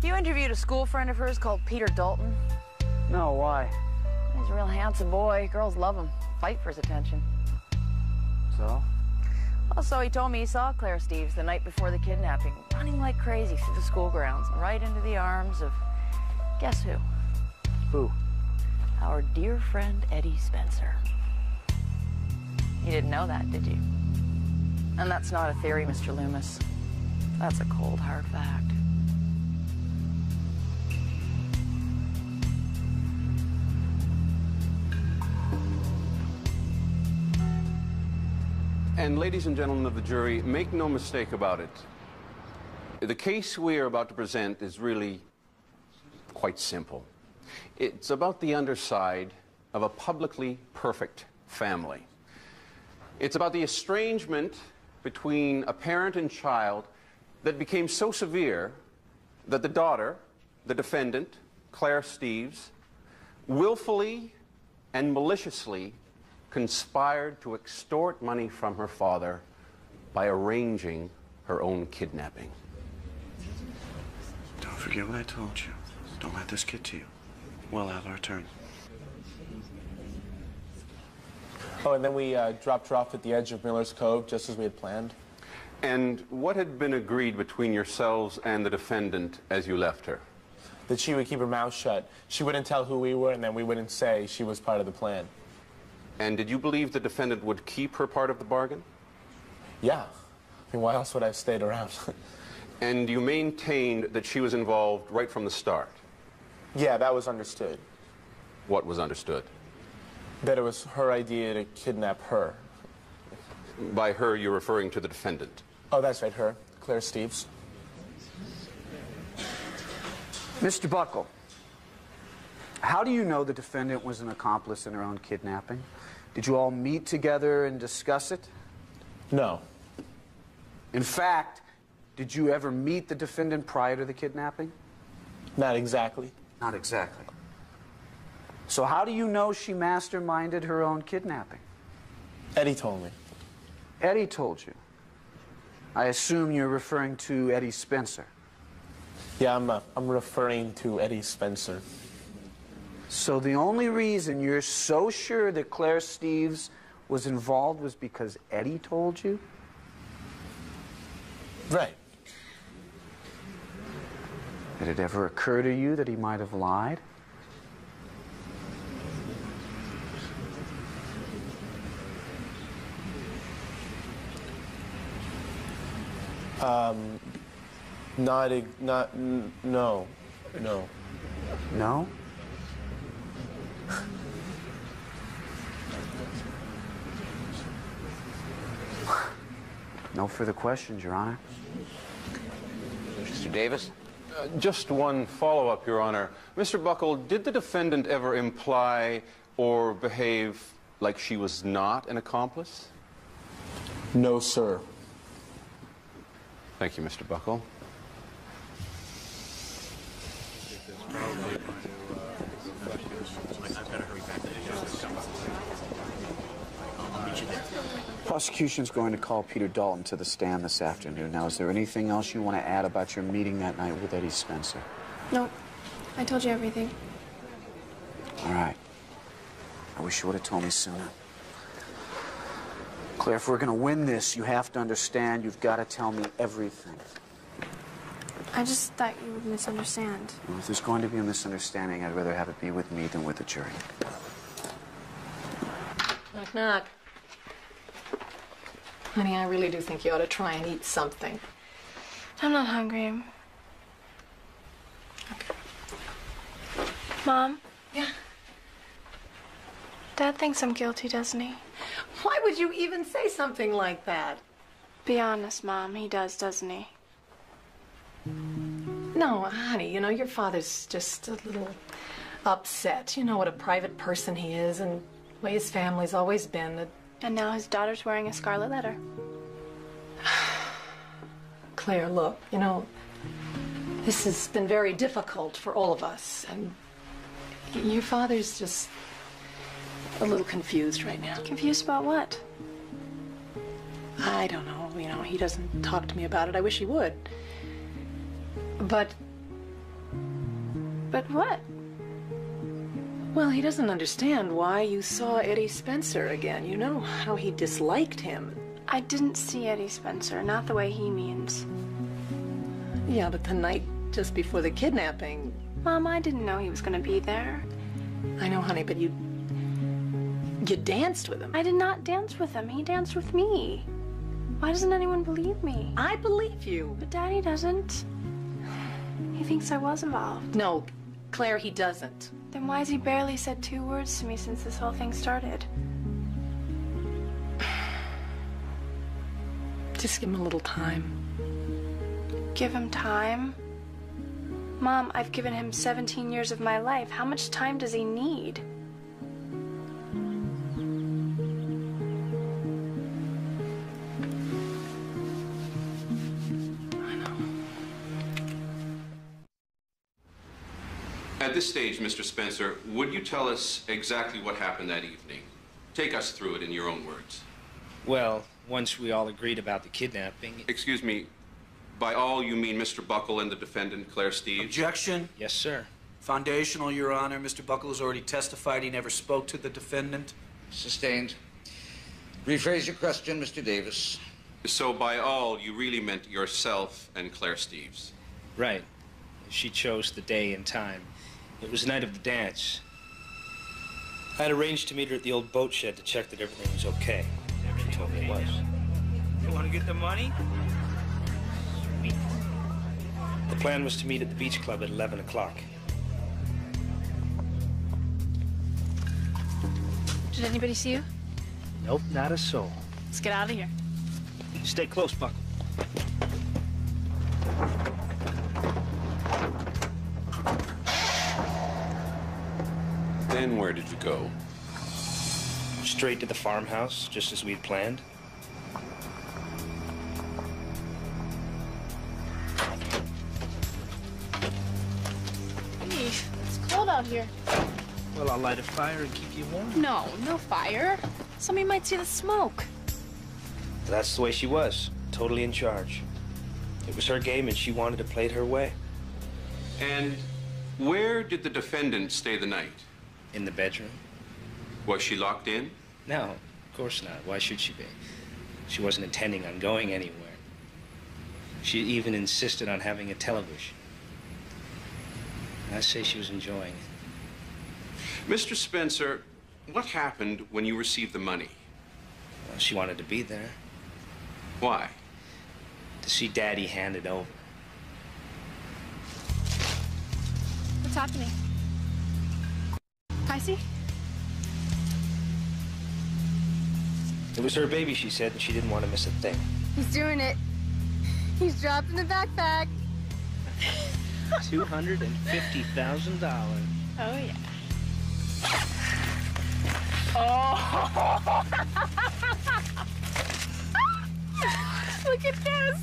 You interviewed a school friend of hers called Peter Dalton? No, why? He's a real handsome boy. Girls love him. Fight for his attention. So? Well, so he told me he saw Claire Steves the night before the kidnapping, running like crazy through the school grounds, right into the arms of Guess who? Who? Our dear friend Eddie Spencer. You didn't know that, did you? And that's not a theory, Mr. Loomis. That's a cold, hard fact. And ladies and gentlemen of the jury, make no mistake about it. The case we are about to present is really quite simple. It's about the underside of a publicly perfect family. It's about the estrangement between a parent and child that became so severe that the daughter, the defendant, Claire Steves, willfully and maliciously conspired to extort money from her father by arranging her own kidnapping. Don't forget what I told you. Don't let this get to you. We'll have our turn. Oh, and then we dropped her off at the edge of Miller's Cove, just as we had planned. And what had been agreed between yourselves and the defendant as you left her? That she would keep her mouth shut. She wouldn't tell who we were, and then we wouldn't say she was part of the plan. And did you believe the defendant would keep her part of the bargain? Yeah. I mean, why else would I have stayed around? And you maintained that she was involved right from the start? Yeah, that was understood. What was understood? That it was her idea to kidnap her. By her, you're referring to the defendant? Oh, that's right, her. Claire Steves. Mr. Buckle, how do you know the defendant was an accomplice in her own kidnapping? Did you all meet together and discuss it? No. In fact, did you ever meet the defendant prior to the kidnapping? Not exactly. Not exactly. So how do you know she masterminded her own kidnapping? Eddie told me. Eddie told you? I assume you're referring to Eddie Spencer. Yeah, I'm referring to Eddie Spencer. So the only reason you're so sure that Claire Steves was involved was because Eddie told you? Right. Did it ever occur to you that he might have lied? No. No? No further questions, Your Honor. Mr. Davis? Just one follow-up, Your Honor. Mr. Buckle, did the defendant ever imply or behave like she was not an accomplice? No, sir. Thank you, Mr. Buckle. Prosecution's going to call Peter Dalton to the stand this afternoon. Now, is there anything else you want to add about your meeting that night with Eddie Spencer? No, I told you everything. All right. I wish you would have told me sooner. Claire, if we're going to win this, you have to understand you've got to tell me everything. I just thought you would misunderstand. Well, if there's going to be a misunderstanding, I'd rather have it be with me than with the jury. Knock, knock. Honey, I really do think you ought to try and eat something. I'm not hungry. Okay. Mom? Yeah? Dad thinks I'm guilty, doesn't he? Why would you even say something like that? Be honest, Mom. He does, doesn't he? No, honey, you know, your father's just a little upset. You know what a private person he is and the way his family's always been. And now his daughter's wearing a scarlet letter. Claire, look, you know, this has been very difficult for all of us, and your father's just a little confused right now. Confused about what? I don't know, you know, he doesn't talk to me about it. I wish he would. But what? Well, he doesn't understand why you saw Eddie Spencer again. You know how he disliked him. I didn't see Eddie Spencer, not the way he means. Yeah, but the night just before the kidnapping, Mom, I didn't know he was gonna be there. I know, honey, but you danced with him. I did not dance with him. He danced with me. Why doesn't anyone believe me? I believe you. But Daddy doesn't. He thinks I was involved. No, Claire, he doesn't. Then why has he barely said 2 words to me since this whole thing started? Just give him a little time. Give him time? Mom, I've given him 17 years of my life. How much time does he need? At this stage, Mr. Spencer, would you tell us exactly what happened that evening? Take us through it in your own words. Well, once we all agreed about the kidnapping... Excuse me, by all you mean Mr. Buckle and the defendant, Claire Steeves? Objection. Yes, sir. Foundational, Your Honor. Mr. Buckle has already testified he never spoke to the defendant. Sustained. Rephrase your question, Mr. Davis. So by all, you really meant yourself and Claire Steeves? Right. She chose the day and time. It was the night of the dance. I had arranged to meet her at the old boat shed to check that everything was okay. She told me it was. You want to get the money? Sweet. The plan was to meet at the beach club at 11 o'clock. Did anybody see you? Nope, not a soul. Let's get out of here. Stay close, Buckle. Then where did you go? Straight to the farmhouse, just as we'd planned. Hey, it's cold out here. Well, I'll light a fire and keep you warm. No fire. Somebody might see the smoke. That's the way she was, totally in charge. It was her game and she wanted to play it her way. And where did the defendant stay the night? In the bedroom. Was she locked in? No, of course not. Why should she be? She wasn't intending on going anywhere. She even insisted on having a television. I say she was enjoying it. Mr. Spencer, what happened when you received the money? Well, she wanted to be there. Why? To see Daddy hand it over. What's happening? Casey? It was her baby, she said, and she didn't want to miss a thing. He's doing it. He's dropping the backpack. $250,000. Oh, yeah. Oh! Look at this.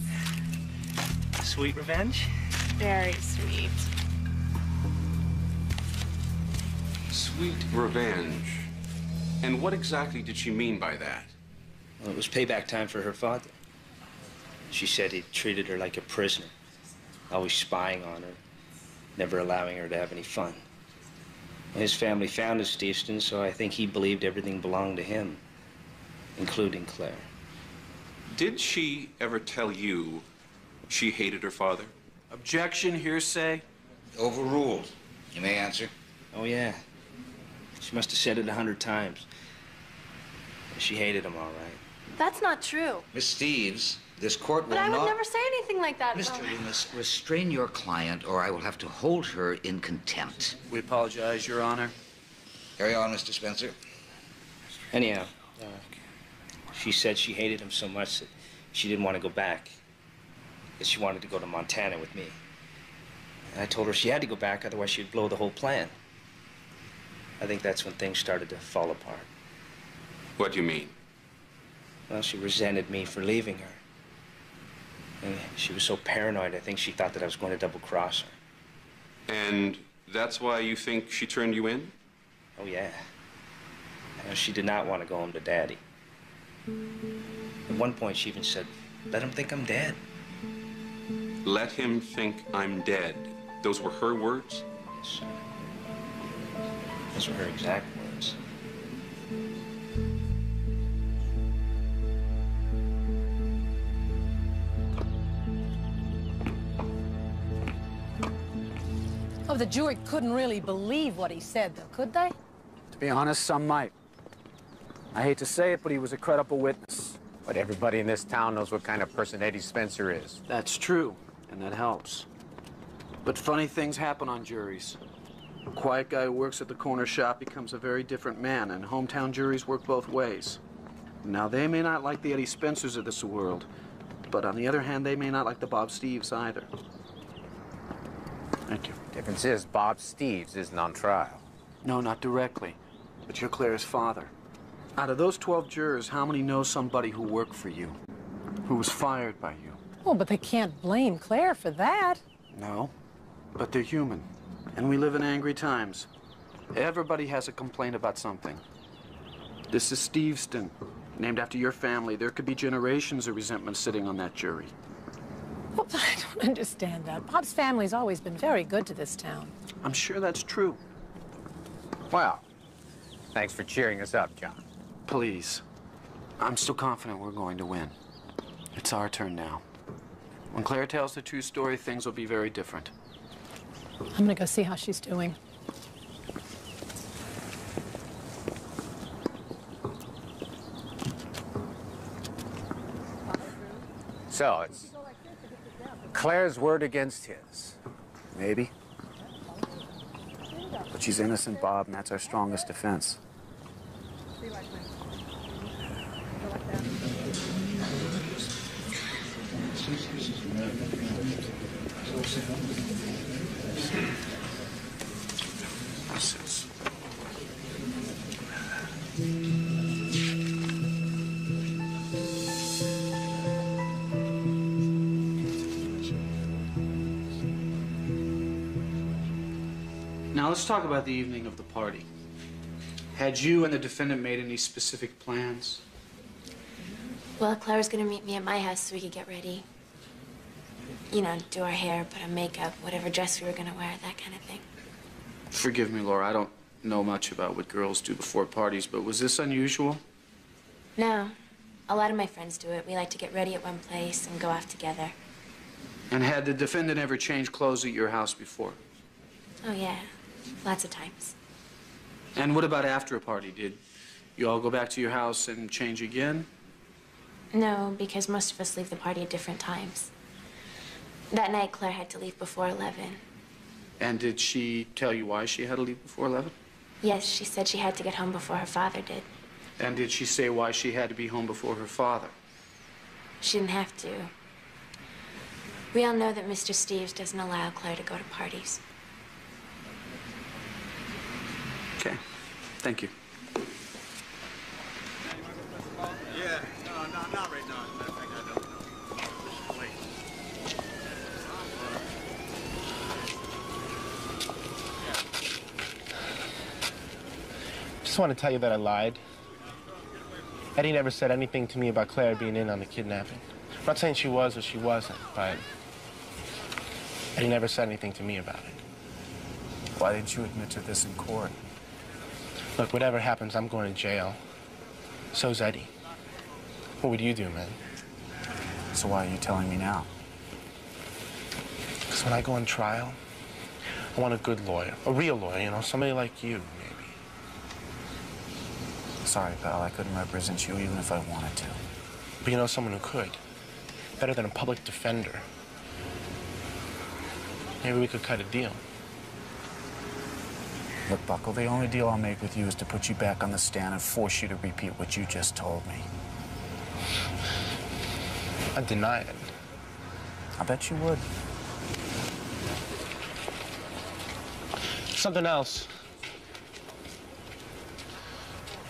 Sweet revenge? Very sweet. Sweet revenge. And what exactly did she mean by that? Well, it was payback time for her father. She said he treated her like a prisoner, always spying on her, never allowing her to have any fun. His family founded Steveston, so I think he believed everything belonged to him, including Claire. Did she ever tell you she hated her father? Objection, hearsay. Overruled. You may answer. Oh, yeah. She must have said it 100 times. She hated him, all right. That's not true. Miss Steeves, this court will But I would not... never say anything like that. Mr. Loomis, restrain your client or I will have to hold her in contempt. We apologize, Your Honor. Carry on, Mr. Spencer. Anyhow, she said she hated him so much that she didn't want to go back. That she wanted to go to Montana with me. And I told her she had to go back, otherwise she'd blow the whole plan. I think that's when things started to fall apart. What do you mean? Well, she resented me for leaving her. And she was so paranoid, I think she thought that I was going to double-cross her. And that's why you think she turned you in? Oh, yeah. She did not want to go home to Daddy. At one point, she even said, "Let him think I'm dead." Let him think I'm dead. Those were her words? Yes, sir. Those were her exact words. Oh, the jury couldn't really believe what he said, though, could they? To be honest, some might. I hate to say it, but he was a credible witness. But everybody in this town knows what kind of person Eddie Spencer is. That's true, and that helps. But funny things happen on juries. A quiet guy who works at the corner shop becomes a very different man, and hometown juries work both ways. Now, they may not like the Eddie Spencers of this world, but on the other hand, they may not like the Bob Steves either. Thank you. Difference is, Bob Steves isn't on trial. No, not directly, but you're Claire's father. Out of those 12 jurors, how many know somebody who worked for you, who was fired by you? Well, but they can't blame Claire for that. No, but they're human, and we live in angry times. Everybody has a complaint about something. This is Steveston, named after your family. There could be generations of resentment sitting on that jury. Well, I don't understand that. Bob's family's always been very good to this town. I'm sure that's true. Well, thanks for cheering us up, John. Please. I'm still confident we're going to win. It's our turn now. When Claire tells the true story, things will be very different. I'm gonna go see how she's doing. So, it's Claire's word against his. Maybe. But she's innocent, Bob, and that's our strongest defense. Now let's talk about the evening of the party. Had you and the defendant made any specific plans? Well, Claire was gonna meet me at my house so we could get ready. You know, do our hair, put on makeup, whatever dress we were gonna wear, that kind of thing. Forgive me, Laura, I don't know much about what girls do before parties, but was this unusual? No. A lot of my friends do it. We like to get ready at one place and go off together. And had the defendant ever changed clothes at your house before? Oh, yeah. Lots of times. And what about after a party? Did you all go back to your house and change again? No, because most of us leave the party at different times. That night, Claire had to leave before 11. And did she tell you why she had to leave before 11? Yes, she said she had to get home before her father did. And did she say why she had to be home before her father? She didn't have to. We all know that Mr. Steves doesn't allow Claire to go to parties. Okay. Thank you. Yeah, no, not right now. As a matter of fact, I don't know. Wait. Just want to tell you that I lied. Eddie never said anything to me about Claire being in on the kidnapping. I'm not saying she was or she wasn't, but Eddie never said anything to me about it. Why didn't you admit to this in court? Look, whatever happens, I'm going to jail. So's Eddie. What would you do, man? So why are you telling me now? Because when I go on trial, I want a good lawyer. A real lawyer, you know, somebody like you, maybe. Sorry, pal, I couldn't represent you even if I wanted to. But you know someone who could. Better than a public defender. Maybe we could cut a deal. Look, Buckle, the only deal I'll make with you is to put you back on the stand and force you to repeat what you just told me. I'd deny it. I bet you would. Something else.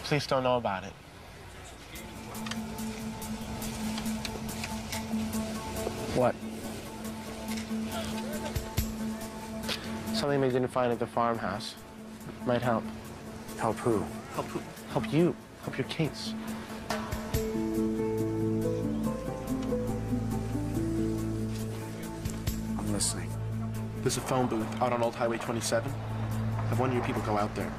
Please don't know about it. What? Something they didn't find at the farmhouse. Might help. Help who? Help who? Help you. Help your case. I'm listening. There's a phone booth out on Old Highway 27. Have one of your people go out there.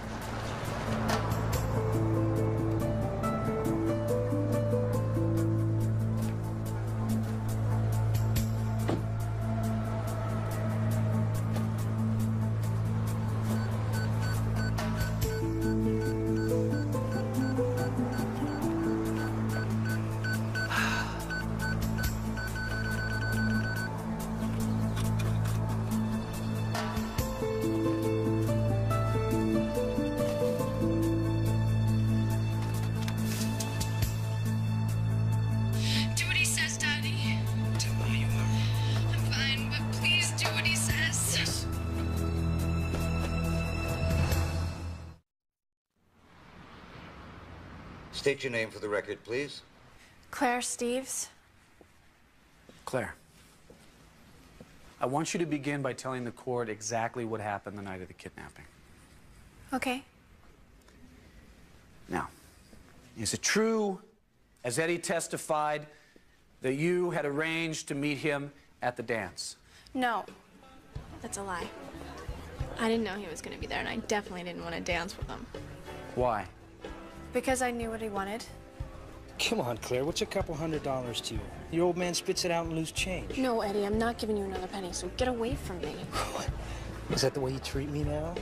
State your name for the record, please. Claire Steves. Claire, I want you to begin by telling the court exactly what happened the night of the kidnapping. Okay. Now, is it true, as Eddie testified, that you had arranged to meet him at the dance? No, that's a lie. I didn't know he was going to be there, and I definitely didn't want to dance with him. Why? Because I knew what he wanted. Come on, Claire, what's a couple $100 to you? Your old man spits it out and lose change. No, Eddie, I'm not giving you another penny, so get away from me. Is that the way you treat me now?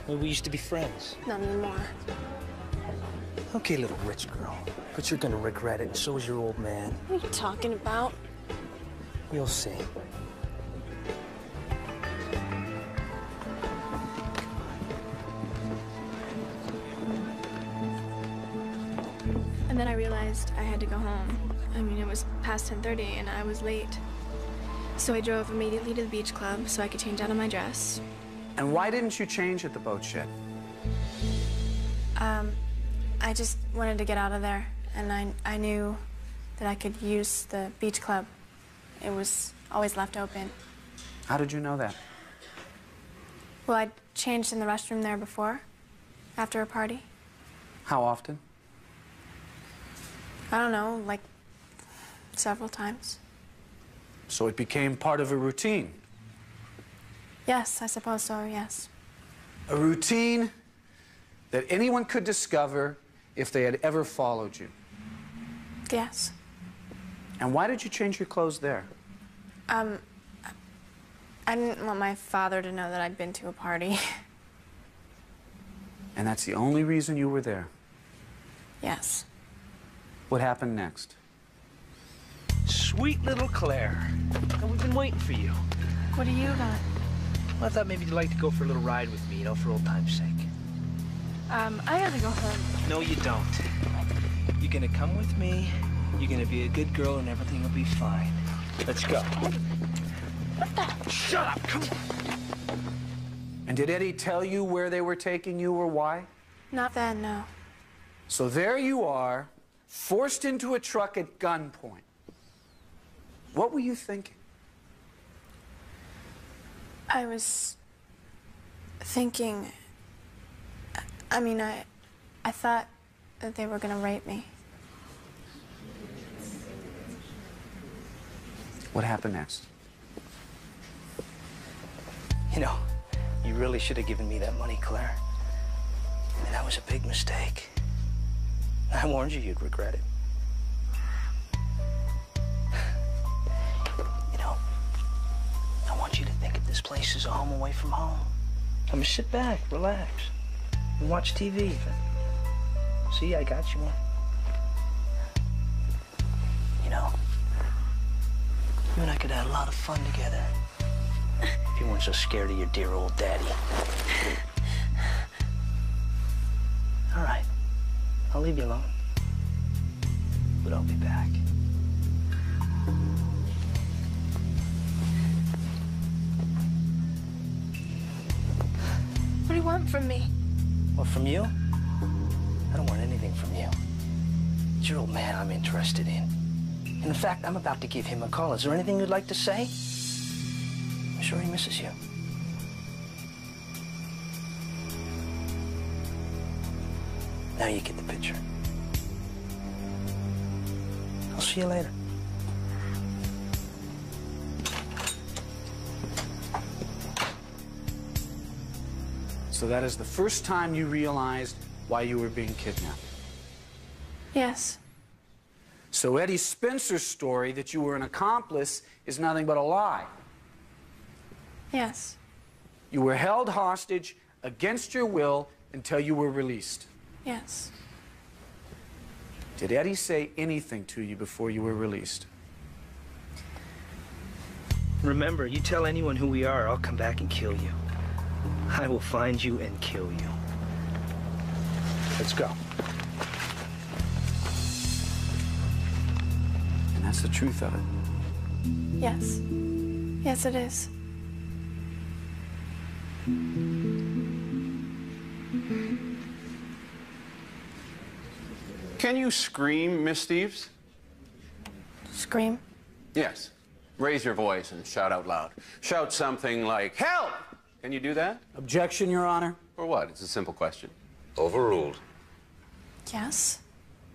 Well, we used to be friends. Not anymore. Okay, little rich girl, but you're gonna regret it, and so is your old man. What are you talking about? You'll see. And then I realized I had to go home. I mean, it was past 10:30 and I was late. So I drove immediately to the beach club so I could change out of my dress. And why didn't you change at the boat shed? I just wanted to get out of there, and I knew that I could use the beach club. It was always left open. How did you know that? Well, I'd changed in the restroom there before, after a party. How often? I don't know, like several times. So it became part of a routine. Yes, I suppose so, yes. A routine that anyone could discover if they had ever followed you. Yes. And why did you change your clothes there? I didn't want my father to know that I'd been to a party. And that's the only reason you were there? Yes. What happened next? Sweet little Claire. And we've been waiting for you. What do you got? Well, I thought maybe you'd like to go for a little ride with me, you know, for old time's sake. I gotta go home. No, you don't. You're gonna come with me, you're gonna be a good girl, and everything will be fine. Let's go. What the? Shut up, come on. And did Eddie tell you where they were taking you or why? Not then, no. So there you are, forced into a truck at gunpoint. What were you thinking? I was thinking, I mean, I thought that they were gonna rape me. What happened next? You know, you really should have given me that money, Claire. I mean, that was a big mistake. I warned you you'd regret it. You know, I want you to think of this place as a home away from home. I mean, sit back, relax, and watch TV even. See, I got you one. You know, you and I could have a lot of fun together. If you weren't so scared of your dear old daddy. All right, I'll leave you alone. But I'll be back. What do you want from me? What, from you? I don't want anything from you. It's your old man I'm interested in. And in fact, I'm about to give him a call. Is there anything you'd like to say? I'm sure he misses you. Now you get the picture. I'll see you later. So that is the first time you realized why you were being kidnapped. Yes. So Eddie Spencer's story that you were an accomplice is nothing but a lie. Yes. You were held hostage against your will until you were released. Yes. Did Eddie say anything to you before you were released? Remember, you tell anyone who we are, I'll come back and kill you. I will find you and kill you. Let's go. And that's the truth of it. Yes. Yes, it is. Can you scream, Miss Steves? Scream? Yes. Raise your voice and shout out loud. Shout something like, help! Can you do that? Objection, Your Honor. Or what? It's a simple question. Overruled. Yes.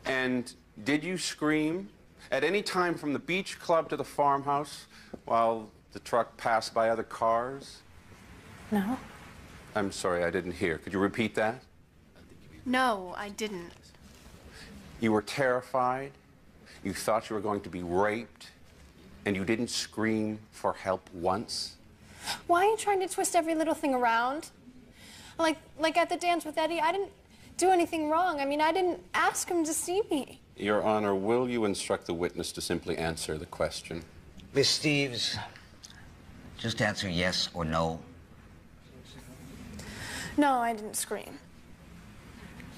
And did you scream at any time from the beach club to the farmhouse while the truck passed by other cars? No. I'm sorry, I didn't hear. Could you repeat that? No, I didn't. You were terrified, you thought you were going to be raped, and you didn't scream for help once? Why are you trying to twist every little thing around? Like at the dance with Eddie, I didn't do anything wrong. I mean, I didn't ask him to see me. Your Honor, will you instruct the witness to simply answer the question? Miss Steves, just answer yes or no. No, I didn't scream.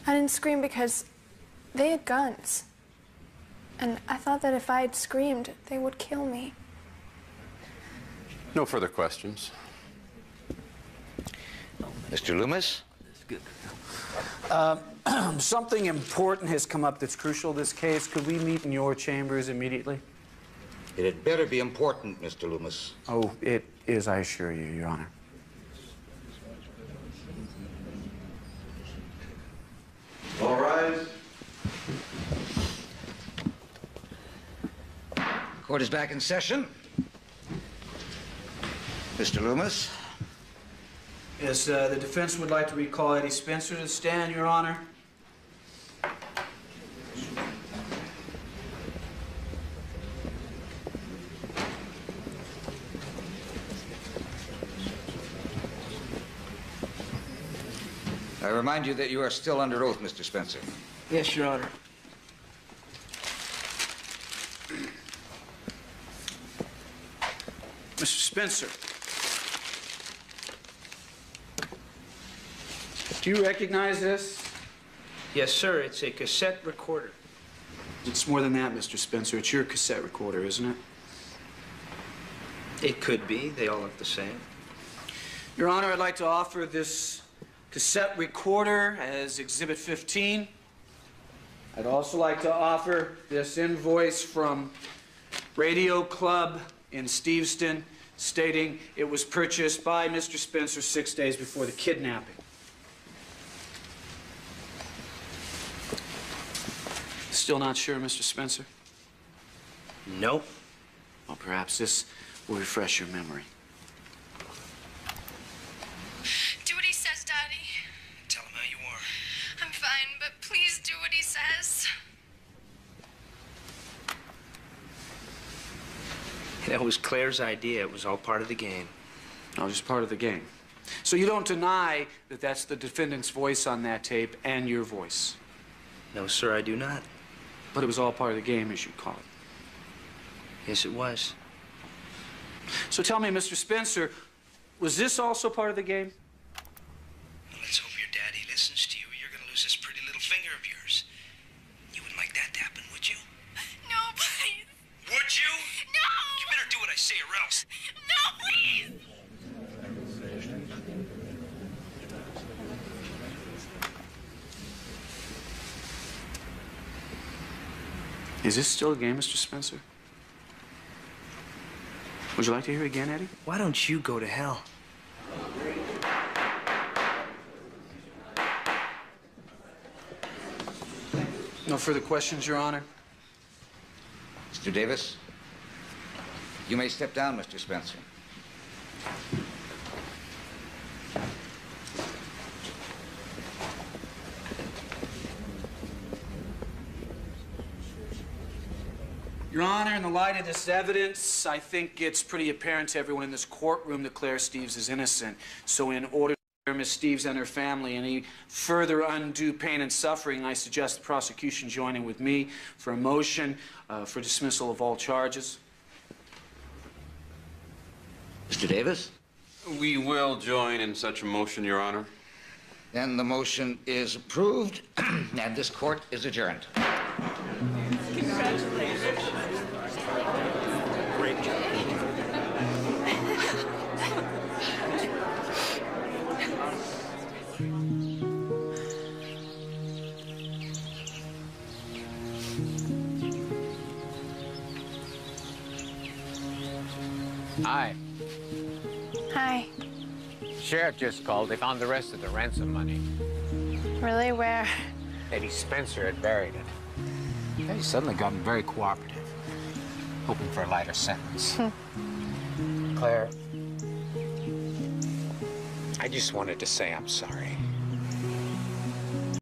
I didn't scream because they had guns. And I thought that if I had screamed, they would kill me. No further questions. Mr. Loomis? Something important has come up that's crucial to this case. Could we meet in your chambers immediately? It had better be important, Mr. Loomis. Oh, it is, I assure you, Your Honor. All rise. Court is back in session. Mr. Loomis? Yes, the defense would like to recall Eddie Spencer to the stand, Your Honor. I remind you that you are still under oath, Mr. Spencer. Yes, Your Honor. Mr. Spencer, do you recognize this? Yes, sir. It's a cassette recorder. It's more than that, Mr. Spencer. It's your cassette recorder, isn't it? It could be. They all look the same. Your Honor, I'd like to offer this cassette recorder as Exhibit 15. I'd also like to offer this invoice from Radio Club in Steveston stating it was purchased by Mr. Spencer 6 days before the kidnapping. Still not sure, Mr. Spencer? No. Well, perhaps this will refresh your memory. Do what he says, Daddy. Tell him how you are. I'm fine, but please do what he says. That was Claire's idea. It was all part of the game. No, just part of the game. So you don't deny that that's the defendant's voice on that tape and your voice? No, sir, I do not. But it was all part of the game, as you call it. Yes, it was. So tell me, Mr. Spencer, was this also part of the game? Well, let's hope your daddy listens to you, or you're going to lose this pretty little finger of yours. You wouldn't like that to happen, would you? No, please. Would you? No! You better do what I say, or else. No, please! Is this still a game, Mr. Spencer? Would you like to hear it again, Eddie? Why don't you go to hell? No further questions, Your Honor? Mr. Davis, you may step down, Mr. Spencer. Your Honor, in the light of this evidence, I think it's pretty apparent to everyone in this courtroom that Claire Steves is innocent. So in order to spare Miss Steves and her family any further undue pain and suffering, I suggest the prosecution join in with me for a motion for dismissal of all charges. Mr. Davis? We will join in such a motion, Your Honor. Then the motion is approved, and this court is adjourned. Congratulations. Great job. Hi. Hi. Sheriff just called. They found the rest of the ransom money. Really? Where? Eddie Spencer had buried it. He's suddenly gotten very cooperative, hoping for a lighter sentence. Claire, I just wanted to say I'm sorry.